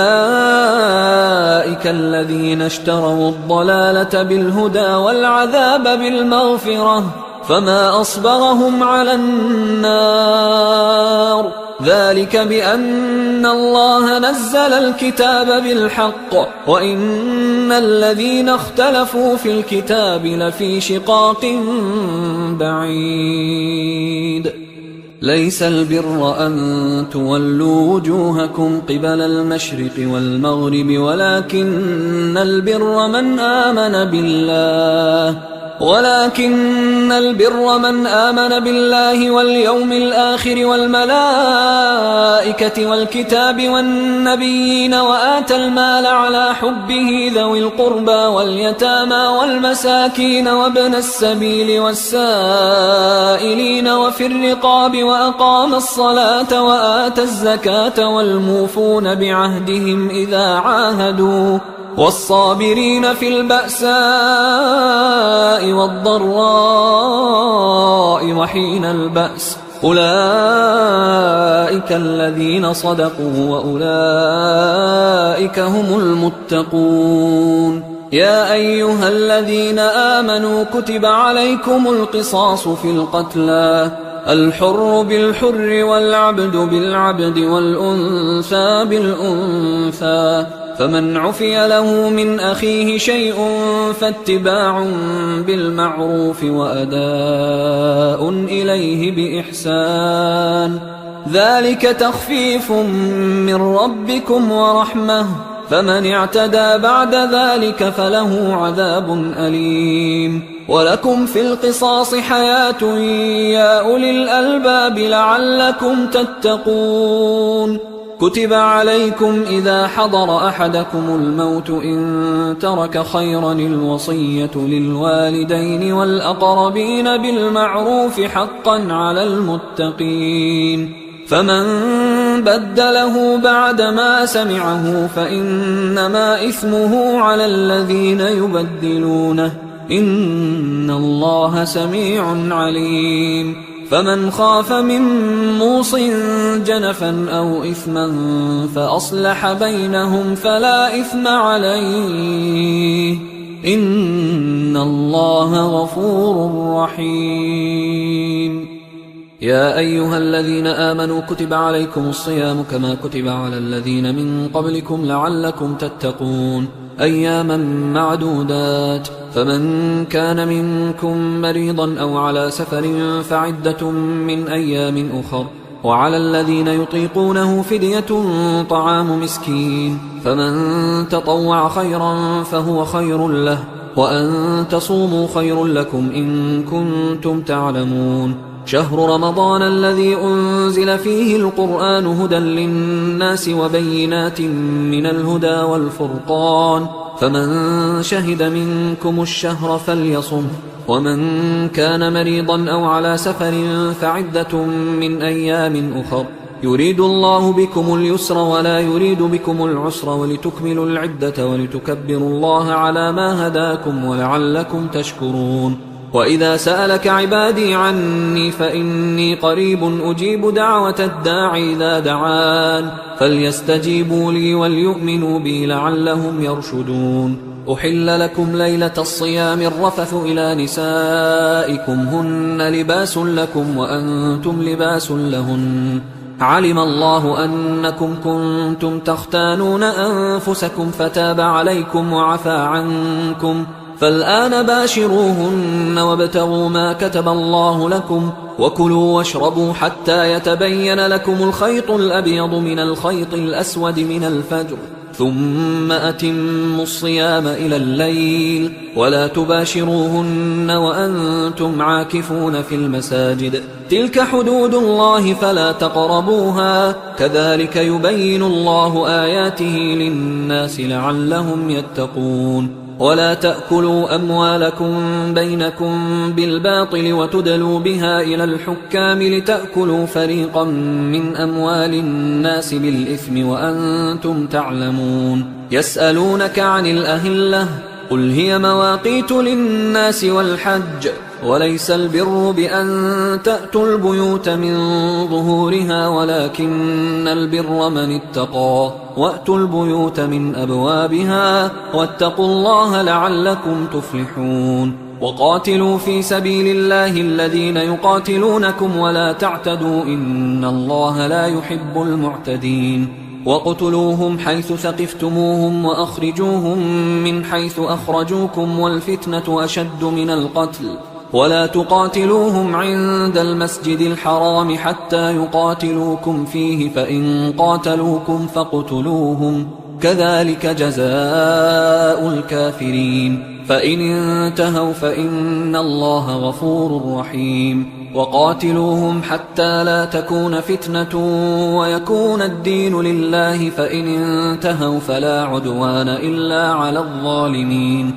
Speaker 1: الذين اشتروا الضلالة بالهدى والعذاب بالمغفرة فما أصبرهم على النار ذلك بأن الله نزل الكتاب بالحق وإن الذين اختلفوا في الكتاب لفي شقاق بعيد. ليس البر أن تولوا وجوهكم قبل المشرق والمغرب ولكن البر من آمن بالله واليوم الآخر والملائكة والكتاب والنبيين وآتى المال على حبه ذوي القربى واليتامى والمساكين وابن السبيل والسائلين وفي الرقاب وأقام الصلاة وآتى الزكاة والموفون بعهدهم إذا عاهدوا والصابرين في البأساء والضراء وحين البأس أولئك الذين صدقوا وأولئك هم المتقون. يا أيها الذين آمنوا كتب عليكم القصاص في القتلى الحر بالحر والعبد بالعبد والأنثى بالأنثى فمن عفي له من أخيه شيء فاتباع بالمعروف وأداء إليه بإحسان ذلك تخفيف من ربكم ورحمة فمن اعتدى بعد ذلك فله عذاب أليم. ولكم في القصاص حياة يا أولي الألباب لعلكم تتقون. كتب عليكم إذا حضر أحدكم الموت إن ترك خيرا الوصية للوالدين والأقربين بالمعروف حقا على المتقين فمن بدله بعدما سمعه فإنما إثمه على الذين يبدلونه إن الله سميع عليم. فمن خاف من موص جنفا أو إثما فأصلح بينهم فلا إثم عليه إن الله غفور رحيم. يا أيها الذين آمنوا كتب عليكم الصيام كما كتب على الذين من قبلكم لعلكم تتقون أياما معدودات، فمن كان منكم مريضا أو على سفر فعدة من أيام أخر، وعلى الذين يطيقونه فدية طعام مسكين، فمن تطوع خيرا فهو خير له، وأن تصوموا خير لكم إن كنتم تعلمون. شهر رمضان الذي أنزل فيه القرآن هدى للناس وبينات من الهدى والفرقان، فمن شهد منكم الشهر فليصم، ومن كان مريضا أو على سفر فعدة من أيام أخر، يريد الله بكم اليسر ولا يريد بكم العسر ولتكملوا العدة ولتكبروا الله على ما هداكم ولعلكم تشكرون. وإذا سألك عبادي عني فإني قريب أجيب دعوة الداعي إذا دعان، فليستجيبوا لي وليؤمنوا بي لعلهم يرشدون. أحل لكم ليلة الصيام الرفث إلى نسائكم هن لباس لكم وأنتم لباس لهن، علم الله أنكم كنتم تختانون أنفسكم فتاب عليكم وعفى عنكم، فالآن باشروهن وابتغوا ما كتب الله لكم، وكلوا واشربوا حتى يتبين لكم الخيط الأبيض من الخيط الأسود من الفجر، ثم أتموا الصيام إلى الليل، ولا تباشروهن وأنتم عاكفون في المساجد، تلك حدود الله فلا تقربوها، كذلك يبين الله آياته للناس لعلهم يتقون. ولا تأكلوا أموالكم بينكم بالباطل وتدلوا بها إلى الحكام لتأكلوا فريقا من أموال الناس بالإثم وأنتم تعلمون. يسألونك عن الأهلة قل هي مواقيت للناس والحج، وليس البر بأن تأتوا البيوت من ظهورها ولكن البر من اتقى، وأتوا البيوت من أبوابها واتقوا الله لعلكم تفلحون. وقاتلوا في سبيل الله الذين يقاتلونكم ولا تعتدوا إن الله لا يحب المعتدين. وقتلوهم حيث ثقفتموهم وأخرجوهم من حيث أخرجوكم والفتنة أشد من القتل، ولا تقاتلوهم عند المسجد الحرام حتى يقاتلوكم فيه، فإن قاتلوكم فاقتلوهم، كذلك جزاء الكافرين، فإن انتهوا فإن الله غفور رحيم. وقاتلوهم حتى لا تكون فتنة ويكون الدين لله، فإن انتهوا فلا عدوان إلا على الظالمين.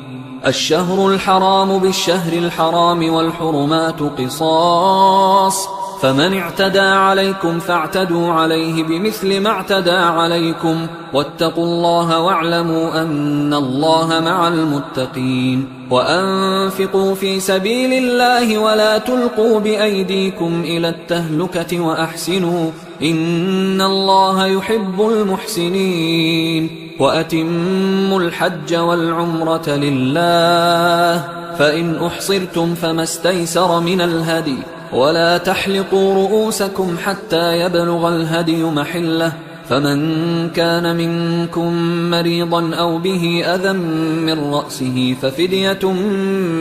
Speaker 1: الشهر الحرام بالشهر الحرام والحرمات قصاص، فمن اعتدى عليكم فاعتدوا عليه بمثل ما اعتدى عليكم، واتقوا الله واعلموا أن الله مع المتقين. وأنفقوا في سبيل الله ولا تلقوا بأيديكم إلى التهلكة وأحسنوا إن الله يحب المحسنين. وأتموا الحج والعمرة لله، فإن أحصرتم فما استيسر من الهدي، ولا تحلقوا رؤوسكم حتى يبلغ الهدي محله، فمن كان منكم مريضا أو به أذى من رأسه ففدية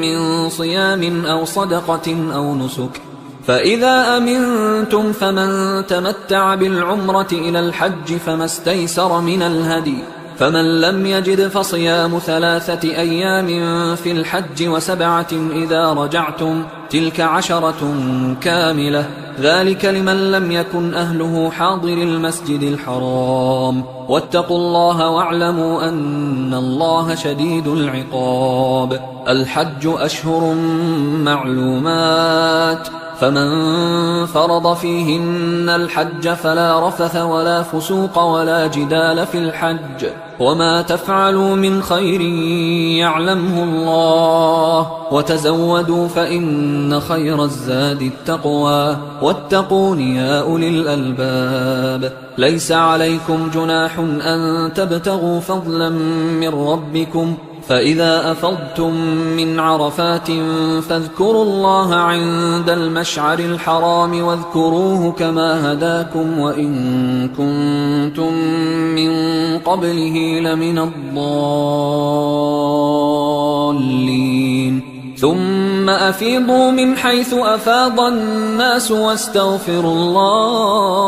Speaker 1: من صيام أو صدقة أو نسك، فإذا أمنتم فمن تمتع بالعمرة إلى الحج فما استيسر من الهدي، فمن لم يجد فصيام 3 أيام في الحج و7 إذا رجعتم، تلك 10 كاملة، ذلك لمن لم يكن أهله حاضر المسجد الحرام. واتقوا الله واعلموا أن الله شديد العقاب. الحج أشهر معلومات، فمن فرض فيهن الحج فلا رفث ولا فسوق ولا جدال في الحج وما تفعلوا من خير يعلمه الله وتزودوا فإن خير الزاد التقوى واتقون يا أولي الألباب ليس عليكم جناح أن تبتغوا فضلا من ربكم فإذا أفضتم من عرفات فاذكروا الله عند المشعر الحرام واذكروه كما هداكم وإن كنتم من قبله لمن الضالين ثم أفيضوا من حيث أفاض الناس واستغفروا الله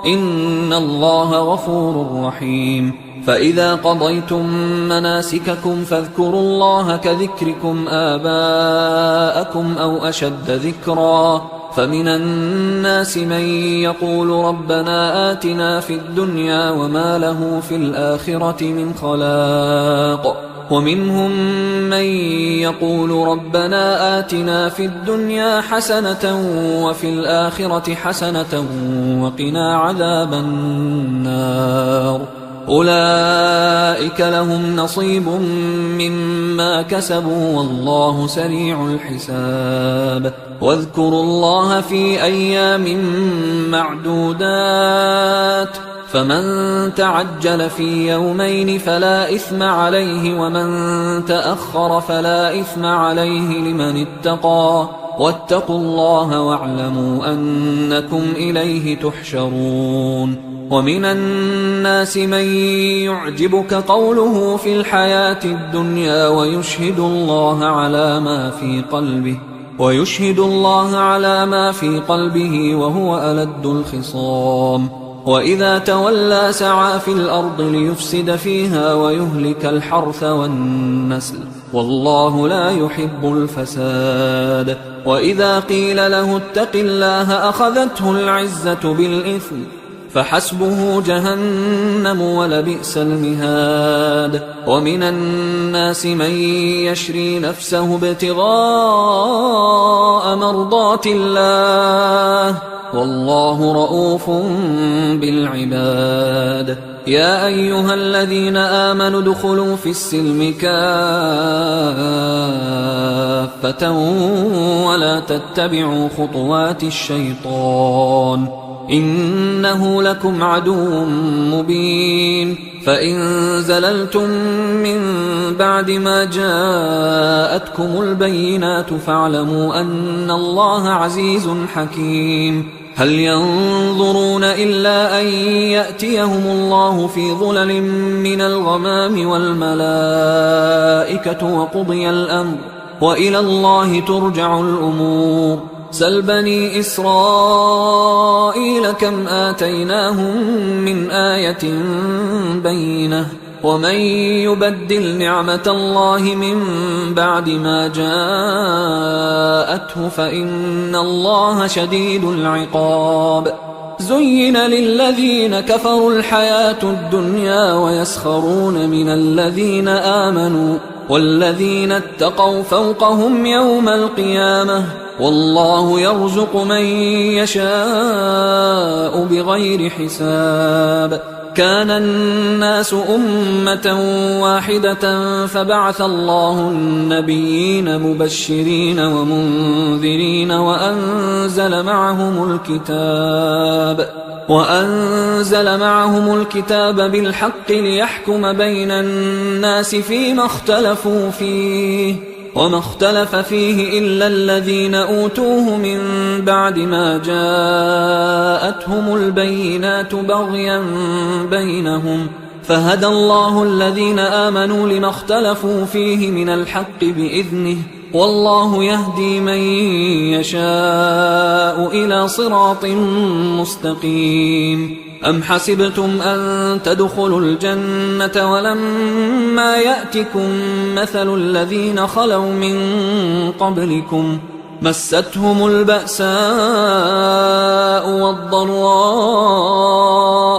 Speaker 1: إن الله غفور رحيم فإذا قضيتم مناسككم فاذكروا الله كذكركم آباءكم أو أشد ذكرا فمن الناس من يقول ربنا آتنا في الدنيا وما له في الآخرة من خلاق ومنهم من يقول ربنا آتنا في الدنيا حسنة وفي الآخرة حسنة وقنا عذاب النار أولئك لهم نصيب مما كسبوا والله سريع الحساب واذكروا الله في أيام معدودات فمن تعجل في يومين فلا إثم عليه ومن تأخر فلا إثم عليه لمن اتقى واتقوا الله واعلموا أنكم إليه تحشرون ومن الناس من يعجبك قوله في الحياة الدنيا ويشهد الله على ما في قلبه وهو ألد الخصام وإذا تولى سعى في الأرض ليفسد فيها ويهلك الحرث والنسل والله لا يحب الفساد وإذا قيل له اتق الله أخذته العزة بالإثم فحسبه جهنم ولبئس المهاد ومن الناس من يشري نفسه ابتغاء مرضات الله والله رؤوف بالعباد يا أيها الذين آمنوا ادخلوا في السلم كافة ولا تتبعوا خطوات الشيطان إنه لكم عدو مبين فإن زللتم من بعد ما جاءتكم البينات فاعلموا أن الله عزيز حكيم هل ينظرون إلا أن يأتيهم الله في ظلل من الغمام والملائكة وقضي الأمر وإلى الله ترجع الأمور سل بني إسرائيل كم آتيناهم من آية بينة ومن يبدل نعمة الله من بعد ما جاءته فإن الله شديد العقاب زين للذين كفروا الحياة الدنيا ويسخرون من الذين آمنوا والذين اتقوا فوقهم يوم القيامة والله يرزق من يشاء بغير حساب كان الناس أمة واحدة فبعث الله النبيين مبشرين ومنذرين وأنزل معهم الكتاب بالحق ليحكم بين الناس فيما اختلفوا فيه وما اختلف فيه إلا الذين أوتوه من بعد ما جاءتهم البينات بغيا بينهم فهدى الله الذين آمنوا لما اختلفوا فيه من الحق بإذنه والله يهدي من يشاء إلى صراط مستقيم أم حسبتم أن تدخلوا الجنة ولما يأتكم مثل الذين خلوا من قبلكم مستهم البأساء والضراء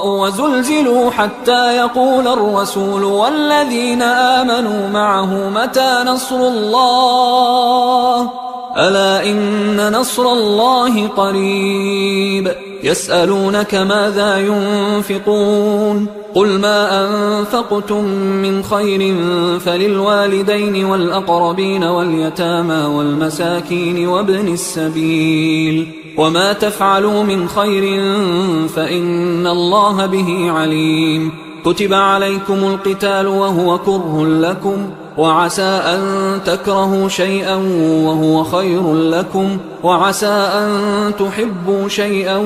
Speaker 1: وزلزلوا حتى يقول الرسول والذين آمنوا معه متى نصر الله ألا إن نصر الله قريب يسألونك ماذا ينفقون قل ما أنفقتم من خير فللوالدين والأقربين واليتامى والمساكين وابن السبيل وما تفعلوا من خير فإن الله به عليم كتب عليكم القتال وهو كره لكم وعسى أن تكرهوا شيئا وهو خير لكم وعسى أن تحبوا شيئا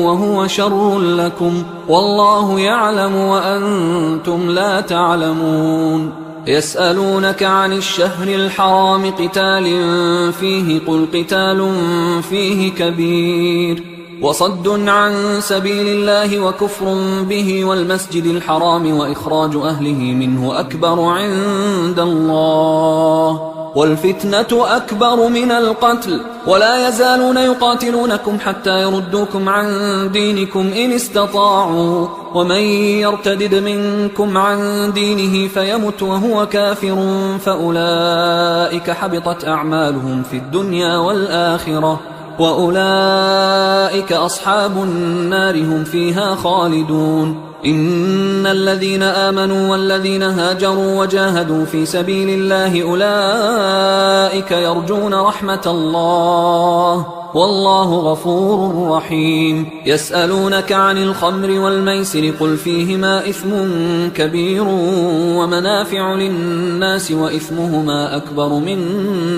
Speaker 1: وهو شر لكم والله يعلم وأنتم لا تعلمون يسألونك عن الشهر الحرام قتال فيه قل قتال فيه كبير وصد عن سبيل الله وكفر به والمسجد الحرام وإخراج أهله منه أكبر عند الله والفتنة أكبر من القتل ولا يزالون يقاتلونكم حتى يردوكم عن دينكم إن استطاعوا ومن يرتدد منكم عن دينه فيمت وهو كافر فأولئك حبطت أعمالهم في الدنيا والآخرة وأولئك أصحاب النار هم فيها خالدون إن الذين آمنوا والذين هاجروا وجاهدوا في سبيل الله أولئك يرجون رحمة الله والله غفور رحيم يسألونك عن الخمر والميسر قل فيهما إثم كبير ومنافع للناس وإثمهما أكبر من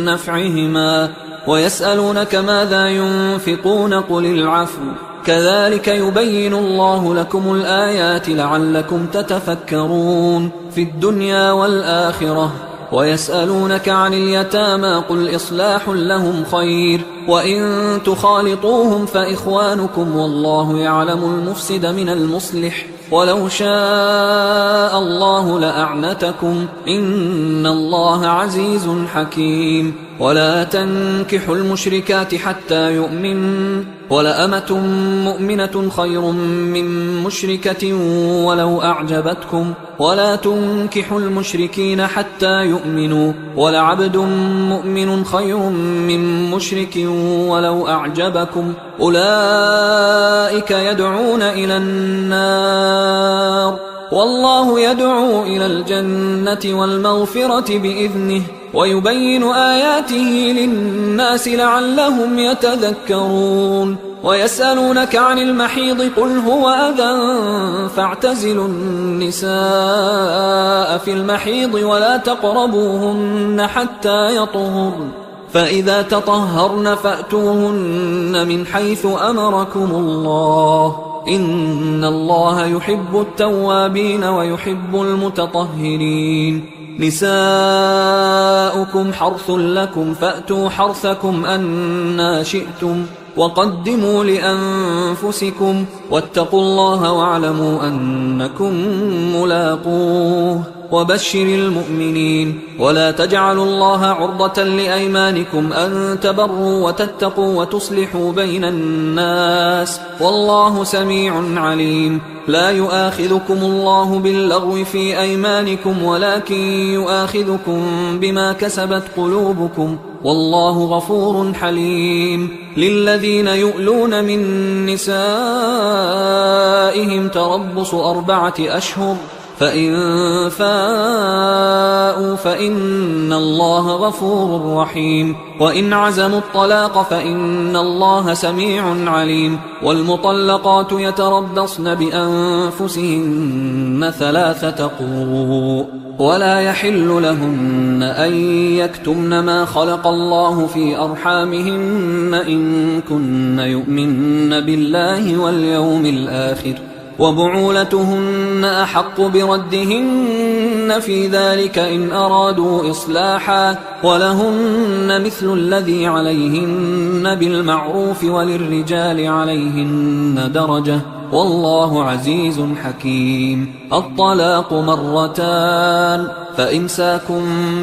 Speaker 1: نفعهما ويسألونك ماذا ينفقون قل العفو كذلك يبين الله لكم الآيات لعلكم تتفكرون في الدنيا والآخرة ويسألونك عن اليتامى قل إصلاح لهم خير وإن تخالطوهم فإخوانكم والله يعلم المفسد من المصلح ولو شاء الله لأعنتكم إن الله عزيز حكيم ولا تنكحوا المشركات حتى يؤمن ولأمة مؤمنة خير من مشركة ولو أعجبتكم ولا تنكحوا المشركين حتى يؤمنوا ولعبد مؤمن خير من مشرك ولو أعجبكم أولئك يدعون إلى النار والله يدعو إلى الجنة والمغفرة بإذنه ويبين آياته للناس لعلهم يتذكرون ويسألونك عن المحيض قل هو أذى فاعتزلوا النساء في المحيض ولا تقربوهن حتى يطهرن فإذا تطهرن فأتوهن من حيث أمركم الله إن الله يحب التوابين ويحب المتطهرين نساؤكم حرث لكم فأتوا حرثكم أنى شئتم وقدموا لأنفسكم واتقوا الله واعلموا أنكم ملاقوه وبشر المؤمنين ولا تجعلوا الله عرضة لأيمانكم أن تبروا وتتقوا وتصلحوا بين الناس والله سميع عليم لا يؤاخذكم الله باللغو في أيمانكم ولكن يؤاخذكم بما كسبت قلوبكم والله غفور حليم للذين يؤلون من نسائهم تربص 4 أشهر فإن فاءوا فإن الله غفور رحيم وإن عزموا الطلاق فإن الله سميع عليم والمطلقات يتربصن بأنفسهن 3 قروء ولا يحل لهن أن يكتمن ما خلق الله في أرحامهن إن كن يؤمن بالله واليوم الآخر وبعولتهن أحق بردهن في ذلك إن أرادوا إصلاحا ولهن مثل الذي عليهن بالمعروف وللرجال عليهن درجة والله عزيز حكيم الطلاق 2 فإمساك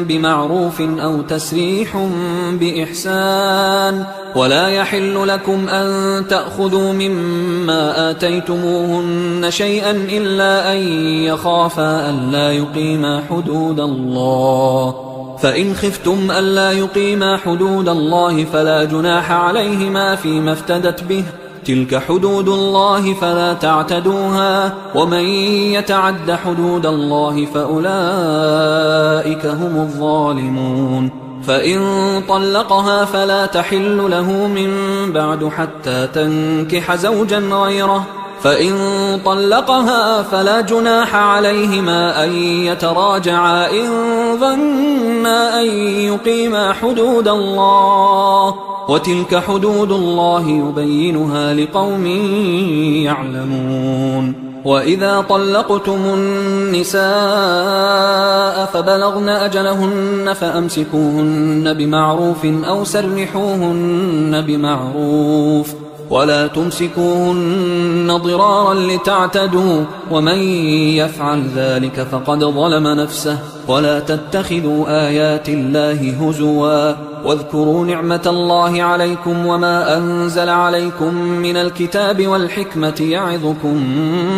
Speaker 1: بمعروف أو تسريح بإحسان ولا يحل لكم أن تأخذوا مما آتيتموهن شيئا إلا أن يخافا ألا يقيما حدود الله فإن خفتم ألا يقيما حدود الله فلا جناح عليهما فيما افتدت به، تلك حدود الله فلا تعتدوها، ومن يتعد حدود الله فأولئك هم الظالمون. فإن طلقها فلا تحل له من بعد حتى تنكح زوجا غيره، فإن طلقها فلا جناح عليهما أن يتراجعا إن ظنا أن يقيما حدود الله، وتلك حدود الله يبينها لقوم يعلمون. وإذا طلقتم النساء فبلغن أجلهن فأمسكوهن بمعروف أو سرحوهن بمعروف، ولا تمسكوهن ضرارا لتعتدوا، ومن يفعل ذلك فقد ظلم نفسه. ولا تتخذوا آيات الله هزوا، واذكروا نعمة الله عليكم وما أنزل عليكم من الكتاب والحكمة يعظكم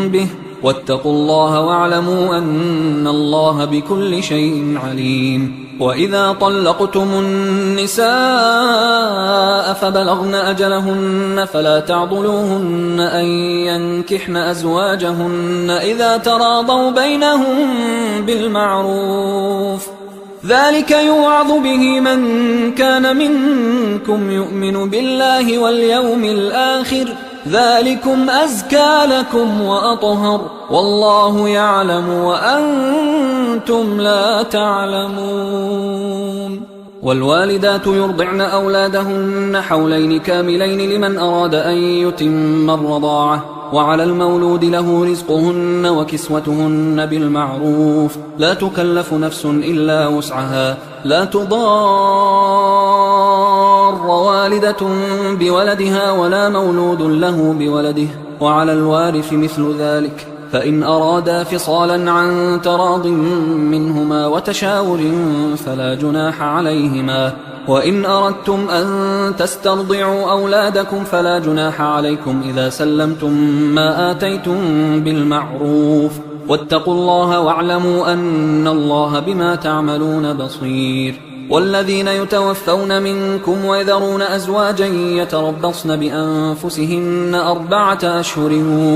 Speaker 1: به، واتقوا الله واعلموا أن الله بكل شيء عليم. وإذا طلقتم النساء فبلغن أجلهن فلا تعضلوهن أن ينكحن أزواجهن إذا تراضوا بينهم بالمعروف، ذلك يوعظ به من كان منكم يؤمن بالله واليوم الآخر، ذلكم أزكى لكم وأطهر، والله يعلم وأنتم لا تعلمون. والوالدات يرضعن أولادهن حولين كاملين لمن أراد أن يتم الرضاعة، وعلى المولود له رزقهن وكسوتهن بالمعروف، لا تكلف نفس إلا وسعها، لا تضار والدة بولدها ولا مولود له بولده، وعلى الوارث مثل ذلك، فإن أرادا فصالا عن تراض منهما وتشاور فلا جناح عليهما. وإن أردتم أن تسترضعوا أولادكم فلا جناح عليكم إذا سلمتم ما آتيتم بالمعروف، واتقوا الله واعلموا أن الله بما تعملون بصير. والذين يتوفون منكم ويذرون أزواجا يتربصن بأنفسهن 4 أشهر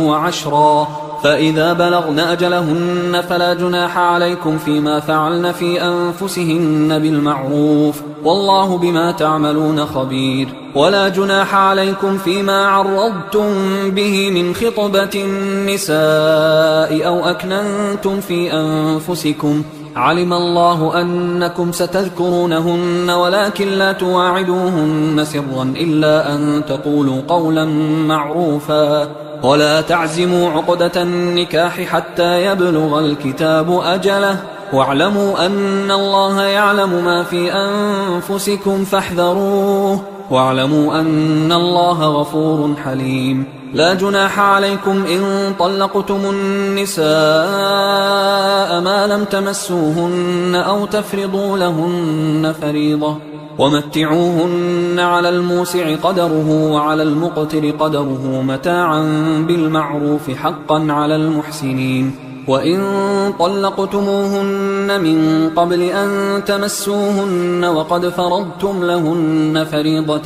Speaker 1: و10، فإذا بلغن أجلهن فلا جناح عليكم فيما فعلن في أنفسهن بالمعروف، والله بما تعملون خبير. ولا جناح عليكم فيما عرضتم به من خطبة النساء أو أكننتم في أنفسكم، علم الله أنكم ستذكرونهن ولكن لا تواعدوهن سرا إلا أن تقولوا قولا معروفا، ولا تعزموا عقدة النكاح حتى يبلغ الكتاب أجله، واعلموا أن الله يعلم ما في أنفسكم فاحذروه، واعلموا أن الله غفور حليم. لا جناح عليكم إن طلقتم النساء ما لم تمسوهن أو تفرضوا لهن فريضة، ومتعوهن على الموسع قدره وعلى المقتر قدره متاعا بالمعروف حقا على المحسنين. وإن طلقتموهن من قبل أن تمسوهن وقد فرضتم لهن فريضة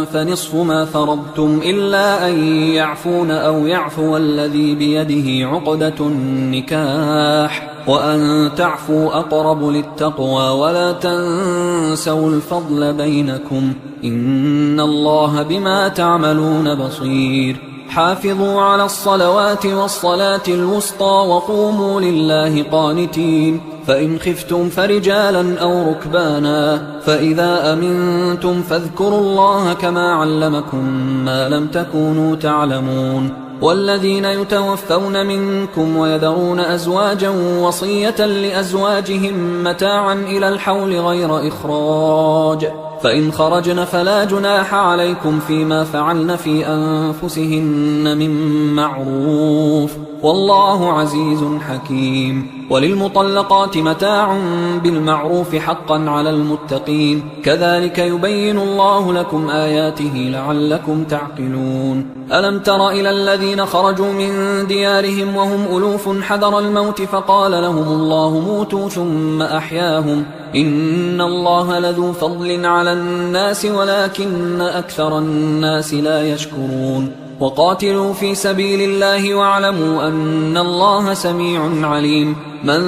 Speaker 1: فنصف ما فرضتم إلا أن يعفون أو يعفو الذي بيده عقدة النكاح، وأن تعفوا أقرب للتقوى، ولا تنسوا الفضل بينكم، إن الله بما تعملون بصير. حافظوا على الصلوات والصلاة الوسطى وقوموا لله قانتين، فإن خفتم فرجالا أو ركبانا، فإذا أمنتم فاذكروا الله كما علمكم ما لم تكونوا تعلمون. والذين يتوفون منكم ويذرون أزواجا وصية لأزواجهم متاعا إلى الحول غير إخراج، فإن خرجن فلا جناح عليكم فيما فعلن في أنفسهن من معروف، والله عزيز حكيم. وللمطلقات متاع بالمعروف حقا على المتقين، كذلك يبين الله لكم آياته لعلكم تعقلون. ألم تر إلى الذين خرجوا من ديارهم وهم ألوف حذر الموت فقال لهم الله موتوا ثم أحياهم، إن الله لذو فضل على الناس ولكن أكثر الناس لا يشكرون. وقاتلوا في سبيل الله واعلموا أن الله سميع عليم. من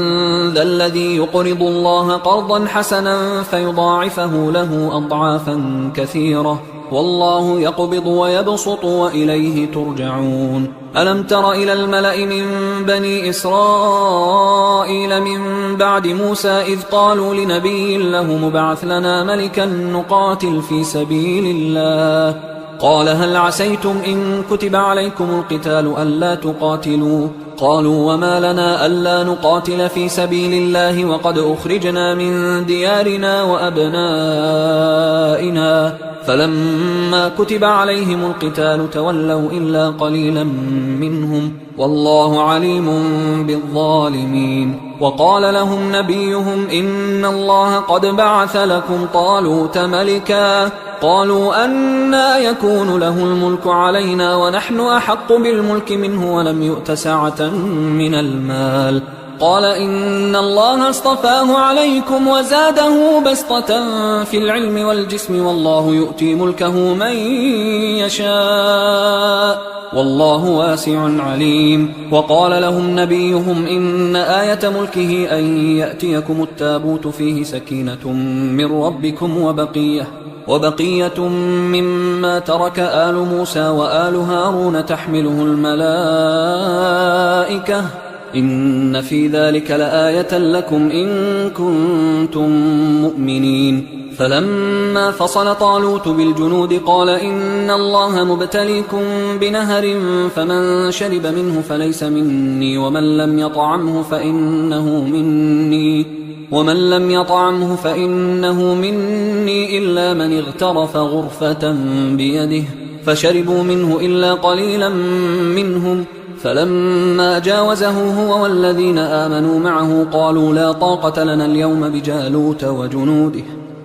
Speaker 1: ذا الذي يقرض الله قرضا حسنا فيضاعفه له أضعافا كثيرة، والله يقبض ويبسط وإليه ترجعون. ألم تر إلى الملأ من بني إسرائيل من بعد موسى إذ قالوا لنبي له مبعث لنا ملكا نقاتل في سبيل الله، قال هل عسيتم إن كتب عليكم القتال ألا تقاتلوا؟ قالوا وما لنا ألا نقاتل في سبيل الله وقد أخرجنا من ديارنا وأبنائنا، فلما كتب عليهم القتال تولوا إلا قليلا منهم، والله عليم بالظالمين. وقال لهم نبيهم إن الله قد بعث لكم طالوت ملكا، قالوا أنى يكون له الملك علينا ونحن أحق بالملك منه ولم يؤت سعة من المال، قال إن الله اصطفاه عليكم وزاده بسطة في العلم والجسم، والله يؤتي ملكه من يشاء والله واسع عليم. وقال لهم نبيهم إن آية ملكه أن يأتيكم التابوت فيه سكينة من ربكم وبقية مما ترك آل موسى وآل هارون تحمله الملائكة، إن في ذلك لآية لكم إن كنتم مؤمنين. فلما فصل طالوت بالجنود قال إن الله مبتليكم بنهر فمن شرب منه فليس مني ومن لم يطعمه فإنه مني إلا من اغترف غرفة بيده، فشربوا منه إلا قليلا منهم. فلما جاوزه هو والذين آمنوا معه قالوا لا طاقة لنا اليوم بجالوت وجنوده،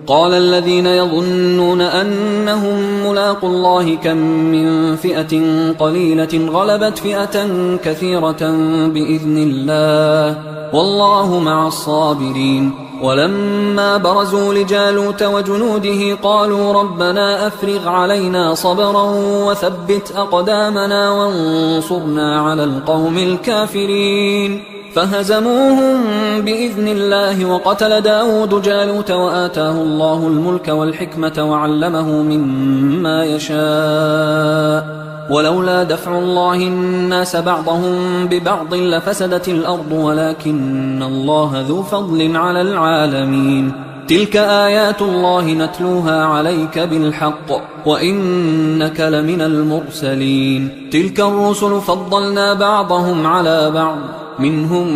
Speaker 1: قال الذين يظنون أنهم ملاقوا الله كم من فئة قليلة غلبت فئة كثيرة بإذن الله والله مع الصابرين. ولما برزوا لجالوت وجنوده قالوا ربنا أفرغ علينا صبرا وثبت أقدامنا وانصرنا على القوم الكافرين، فهزموهم بإذن الله. وقتل داود جالوت وآتاه الله الملك والحكمة وعلمه مما يشاء، ولولا دفع الله الناس بعضهم ببعض لفسدت الأرض ولكن الله ذو فضل على العالمين. تلك آيات الله نتلوها عليك بالحق وإنك لمن المرسلين. تلك الرسل فضلنا بعضهم على بعض، منهم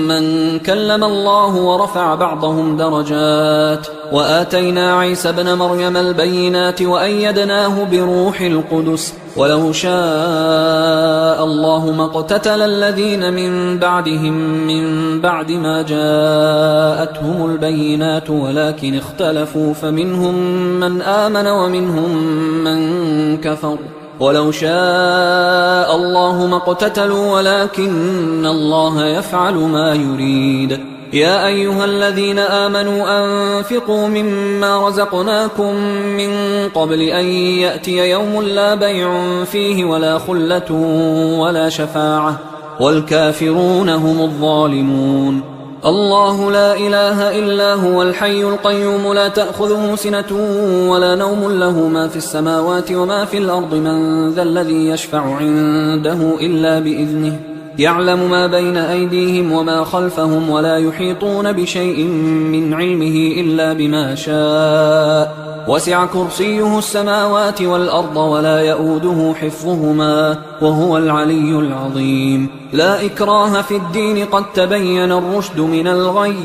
Speaker 1: من كلم الله ورفع بعضهم درجات، وآتينا عيسى ابن مريم البينات وأيدناه بروح القدس، ولو شاء الله ما اقتتل الذين من بعدهم من بعد ما جاءتهم البينات ولكن اختلفوا فمنهم من آمن ومنهم من كفر، ولو شاء الله ما اقتتلوا ولكن الله يفعل ما يريد. يا أيها الذين آمنوا أنفقوا مما رزقناكم من قبل أن يأتي يوم لا بيع فيه ولا خلة ولا شفاعة والكافرون هم الظالمون. الله لا إله إلا هو الحي القيوم لا تأخذه سنة ولا نوم، له ما في السماوات وما في الأرض، من ذا الذي يشفع عنده إلا بإذنه، يعلم ما بين أيديهم وما خلفهم ولا يحيطون بشيء من علمه إلا بما شاء، وسع كرسيه السماوات والأرض ولا يؤوده حفظهما وهو العلي العظيم. لا إكراه في الدين قد تبين الرشد من الغي،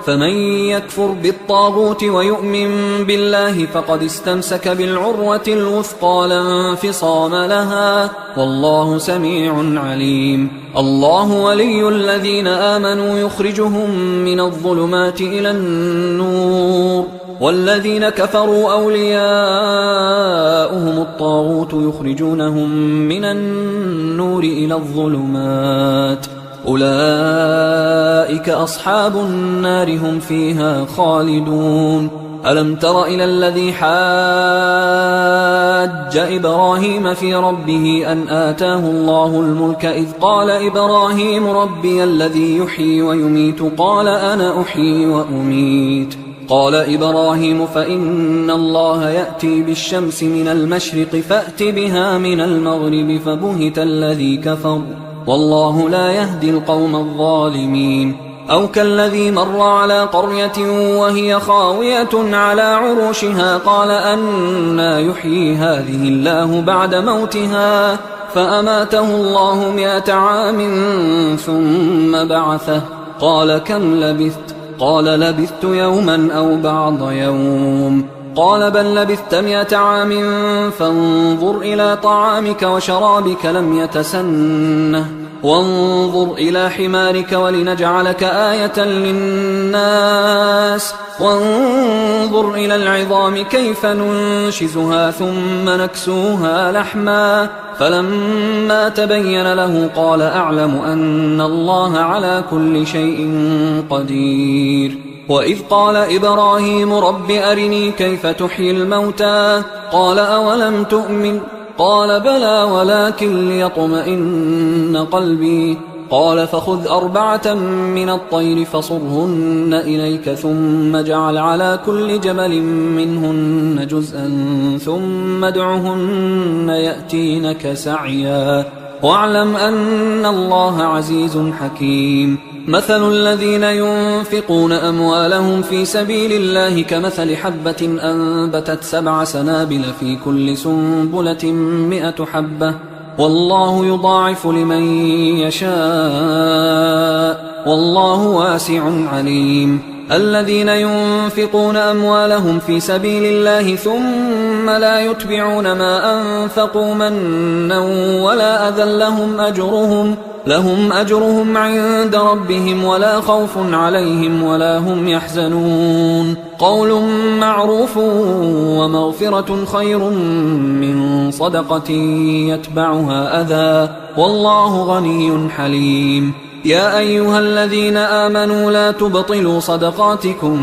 Speaker 1: فمن يكفر بالطاغوت ويؤمن بالله فقد استمسك بالعروة الوثقى لا انفصام لها، والله سميع عليم. الله ولي الذين آمنوا يخرجهم من الظلمات إلى النور، والذين كفروا أولياؤهم الطاغوت يخرجونهم من النور إلى الظلمات، أولئك أصحاب النار هم فيها خالدون. ألم تر إلى الذي حاج إبراهيم في ربه أن آتاه الله الملك إذ قال إبراهيم ربي الذي يحيي ويميت قال أنا أحيي وأميت. قال إبراهيم فإن الله يأتي بالشمس من المشرق فأت بها من المغرب فبهت الذي كفر والله لا يهدي القوم الظالمين. أو كالذي مر على قرية وهي خاوية على عروشها قال أنى يحيي هذه الله بعد موتها فأماته الله 100 عام ثم بعثه قال كم لبثت؟ قال لبثت يوما أو بعض يوم. قال بل لبثت 100 عام فانظر إلى طعامك وشرابك لم يتسنه وانظر إلى حمارك ولنجعلك آية للناس وانظر إلى العظام كيف ننشزها ثم نكسوها لحما فلما تبين له قال أعلم أن الله على كل شيء قدير. وإذ قال إبراهيم رب أرني كيف تحيي الموتى قال أولم تؤمن قال بلى ولكن ليطمئن قلبي قال فخذ 4 من الطير فصرهن إليك ثم اجعل على كل جبل منهن جزءا ثم ادعهن يأتينك سعيا واعلم أن الله عزيز حكيم. مثل الذين ينفقون أموالهم في سبيل الله كمثل حبة أنبتت 7 سنابل في كل سنبلة 100 حبة والله يضاعف لمن يشاء والله واسع عليم. الذين ينفقون أموالهم في سبيل الله ثم لا يتبعون ما أنفقوا منا ولا أذى لهم أجرهم عند ربهم ولا خوف عليهم ولا هم يحزنون. قول معروف ومغفرة خير من صدقة يتبعها أذى والله غني حليم. يا أيها الذين آمنوا لا تبطلوا صدقاتكم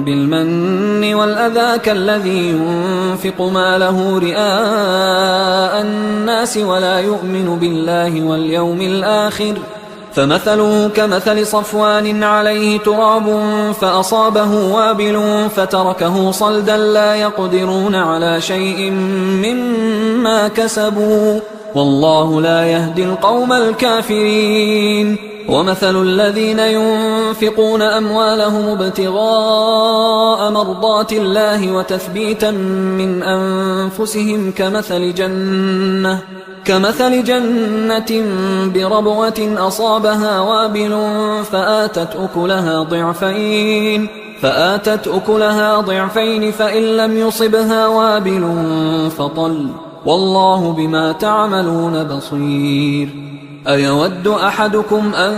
Speaker 1: بالمن والأذى كالذي ينفق ماله رئاء الناس ولا يؤمن بالله واليوم الآخر فمثله كمثل صفوان عليه تراب فأصابه وابل فتركه صلدا لا يقدرون على شيء مما كسبوا والله لا يهدي القوم الكافرين. ومثل الذين ينفقون أموالهم ابتغاء مرضات الله وتثبيتا من أنفسهم كمثل جنة بربوة أصابها وابل فآتت أكلها ضعفين فإن لم يصبها وابل فطل والله بما تعملون بصير. أيود أحدكم أن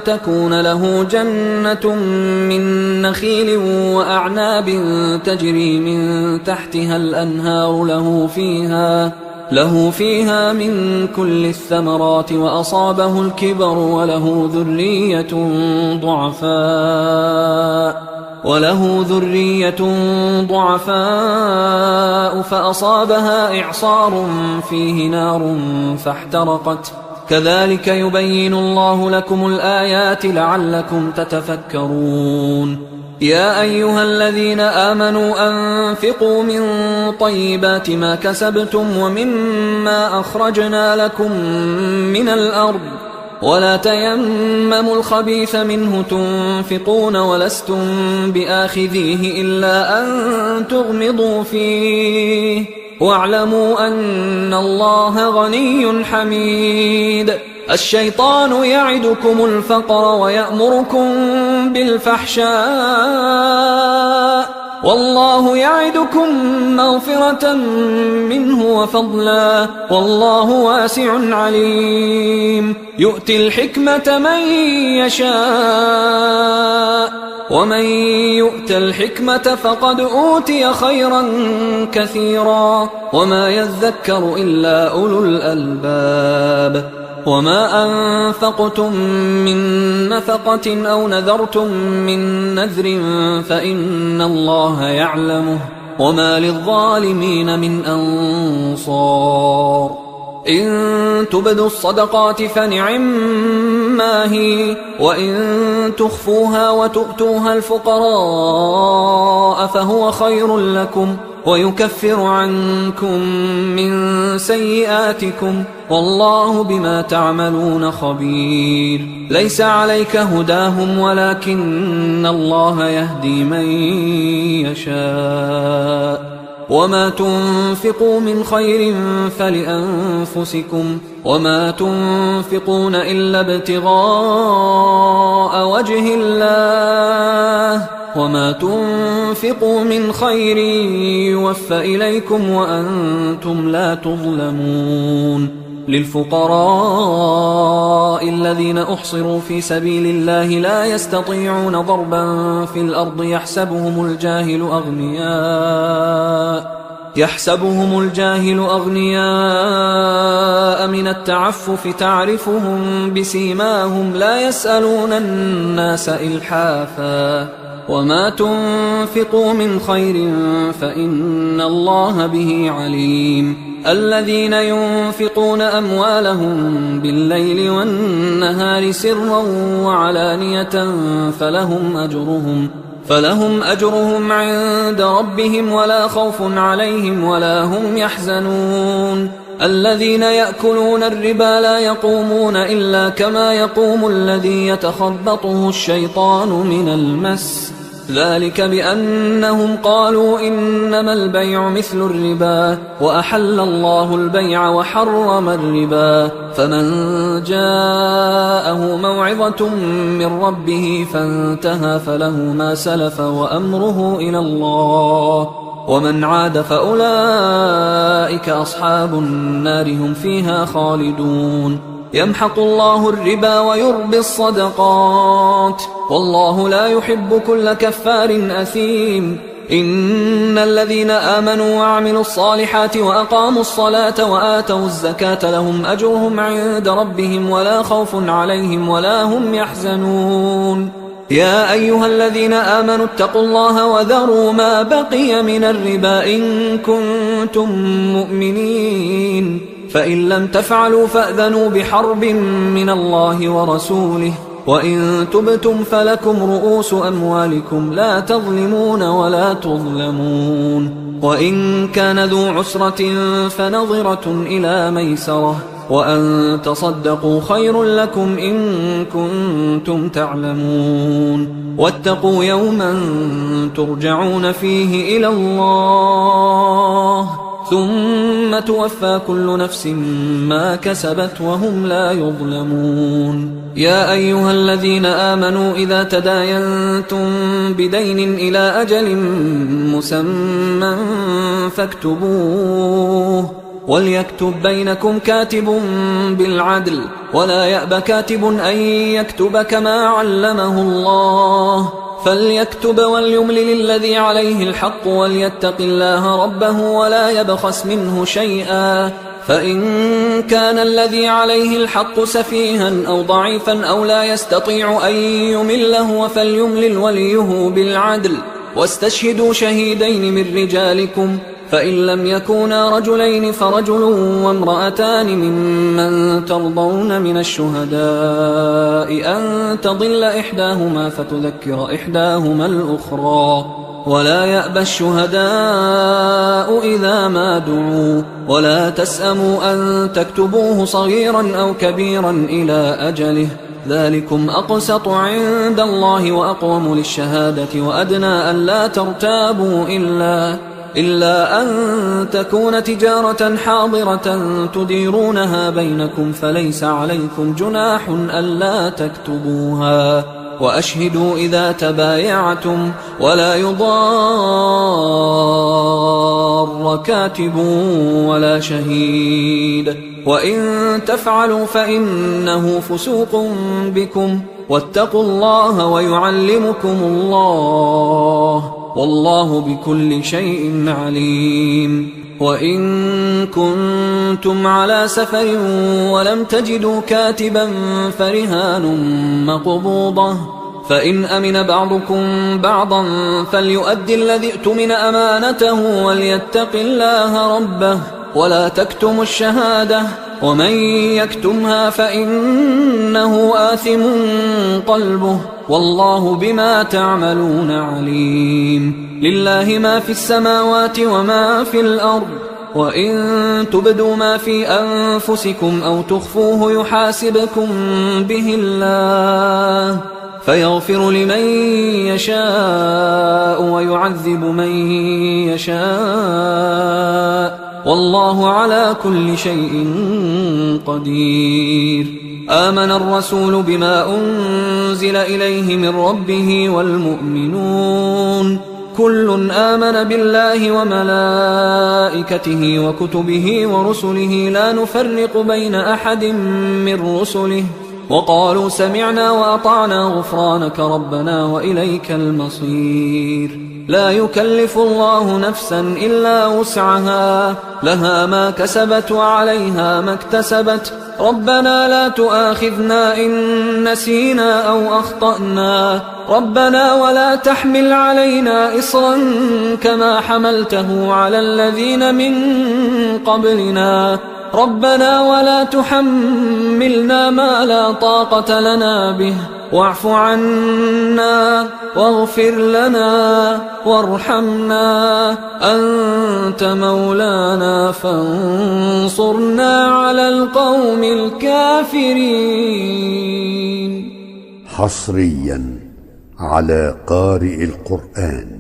Speaker 1: تكون له جنة من نخيل وأعناب تجري من تحتها الأنهار له فيها من كل الثمرات وأصابه الكبر وله ذرية ضعفاء فأصابها إعصار فيه نار فاحترقت كذلك يبين الله لكم الآيات لعلكم تتفكرون. يا أيها الذين آمنوا أنفقوا من طيبات ما كسبتم ومما أخرجنا لكم من الأرض ولا تيمموا الخبيث منه تنفقون ولستم بآخذيه إلا أن تغمضوا فيه واعلموا أن الله غني حميد. الشيطان يعدكم الفقر ويأمركم بالفحشاء والله يعدكم مغفرة منه وفضلا والله واسع عليم. يؤتي الحكمة من يشاء ومن يؤت الحكمة فقد أوتي خيرا كثيرا وما يذكر إلا أولو الألباب. وما أنفقتم من نفقة أو نذرتم من نذر فإن الله يعلمه وما للظالمين من أنصار. إن تبدوا الصدقات فنعما هي وإن تخفوها وتؤتوها الفقراء فهو خير لكم ويكفر عنكم من سيئاتكم والله بما تعملون خبير. ليس عليك هداهم ولكن الله يهدي من يشاء. وما تنفقوا من خير فلأنفسكم وما تنفقون إلا ابتغاء وجه الله وما تنفقوا من خير يوفى إليكم وأنتم لا تظلمون. للفقراء الذين أحصروا في سبيل الله لا يستطيعون ضربا في الأرض يحسبهم الجاهل أغنياء من التعفف تعرفهم بسيماهم لا يسألون الناس إلحافا. وما تنفقوا من خير فإن الله به عليم. الذين ينفقون أموالهم بالليل والنهار سرا وعلانية فلهم أجرهم عند ربهم ولا خوف عليهم ولا هم يحزنون. الذين يأكلون الربا لا يقومون إلا كما يقوم الذي يتخبطه الشيطان من المس ذلك بأنهم قالوا إنما البيع مثل الربا وأحل الله البيع وحرم الربا. فمن جاءه موعظة من ربه فانتهى فله ما سلف وأمره إلى الله ومن عاد فأولئك أصحاب النار هم فيها خالدون. يمحق الله الربا ويربي الصدقات والله لا يحب كل كفار أثيم. إن الذين آمنوا وعملوا الصالحات وأقاموا الصلاة وآتوا الزكاة لهم أجرهم عند ربهم ولا خوف عليهم ولا هم يحزنون. يا أيها الذين آمنوا اتقوا الله وذروا ما بقي من الربا إن كنتم مؤمنين فإن لم تفعلوا فأذنوا بحرب من الله ورسوله وإن تبتم فلكم رؤوس أموالكم لا تظلمون ولا تظلمون. وإن كان ذو عسرة فنظرة إلى ميسرة وأن تصدقوا خير لكم إن كنتم تعلمون. واتقوا يوما ترجعون فيه إلى الله ثم توفى كل نفس ما كسبت وهم لا يظلمون. يا أيها الذين آمنوا إذا تداينتم بدين إلى أجل مسمى فاكتبوه وليكتب بينكم كاتب بالعدل ولا يأب كاتب أن يكتب كما علمه الله فليكتب وليملل الذي عليه الحق وليتق الله ربه ولا يبخس منه شيئا فإن كان الذي عليه الحق سفيها أو ضعيفا أو لا يستطيع أن يمله فليملل وليه بالعدل واستشهدوا شهيدين من رجالكم فإن لم يكونا رجلين فرجل وامرأتان ممن ترضون من الشهداء أن تضل إحداهما فتذكر إحداهما الأخرى ولا يأبى الشهداء إذا ما دعوا ولا تسأموا أن تكتبوه صغيرا أو كبيرا إلى أجله ذلكم أقسط عند الله وأقوم للشهادة وأدنى أن لا ترتابوا إلا أن تكون تجارة حاضرة تديرونها بينكم فليس عليكم جناح ألا تكتبوها، وأشهدوا إذا تبايعتم ولا يضار كاتب ولا شهيد، وإن تفعلوا فإنه فسوق بكم، واتقوا الله ويعلمكم الله، والله بكل شيء عليم. وإن كنتم على سفر ولم تجدوا كاتبا فرهان مقبوضة، فإن أمن بعضكم بعضا فليؤدي الذي اؤتمن أمانته وليتق الله ربه ولا تكتموا الشهادة، ومن يكتمها فإنه آثم قلبه، والله بما تعملون عليم. لله ما في السماوات وما في الأرض، وإن تبدوا ما في أنفسكم أو تخفوه يحاسبكم به الله، فيغفر لمن يشاء ويعذب من يشاء، والله على كل شيء قدير. آمن الرسول بما أنزل إليه من ربه والمؤمنون كل آمن بالله وملائكته وكتبه ورسله لا نفرق بين أحد من رسله، وقالوا سمعنا وأطعنا غفرانك ربنا وإليك المصير. لا يكلف الله نفسا إلا وسعها، لها ما كسبت وعليها ما اكتسبت، ربنا لا تؤاخذنا إن نسينا أو أخطأنا، ربنا ولا تحمل علينا إصرا كما حملته على الذين من قبلنا، ربنا ولا تحملنا ما لا طاقة لنا به، واعف عنا واغفر لنا وارحمنا، أنت مولانا فانصرنا على القوم الكافرين.
Speaker 2: حصريا على قارئ القرآن.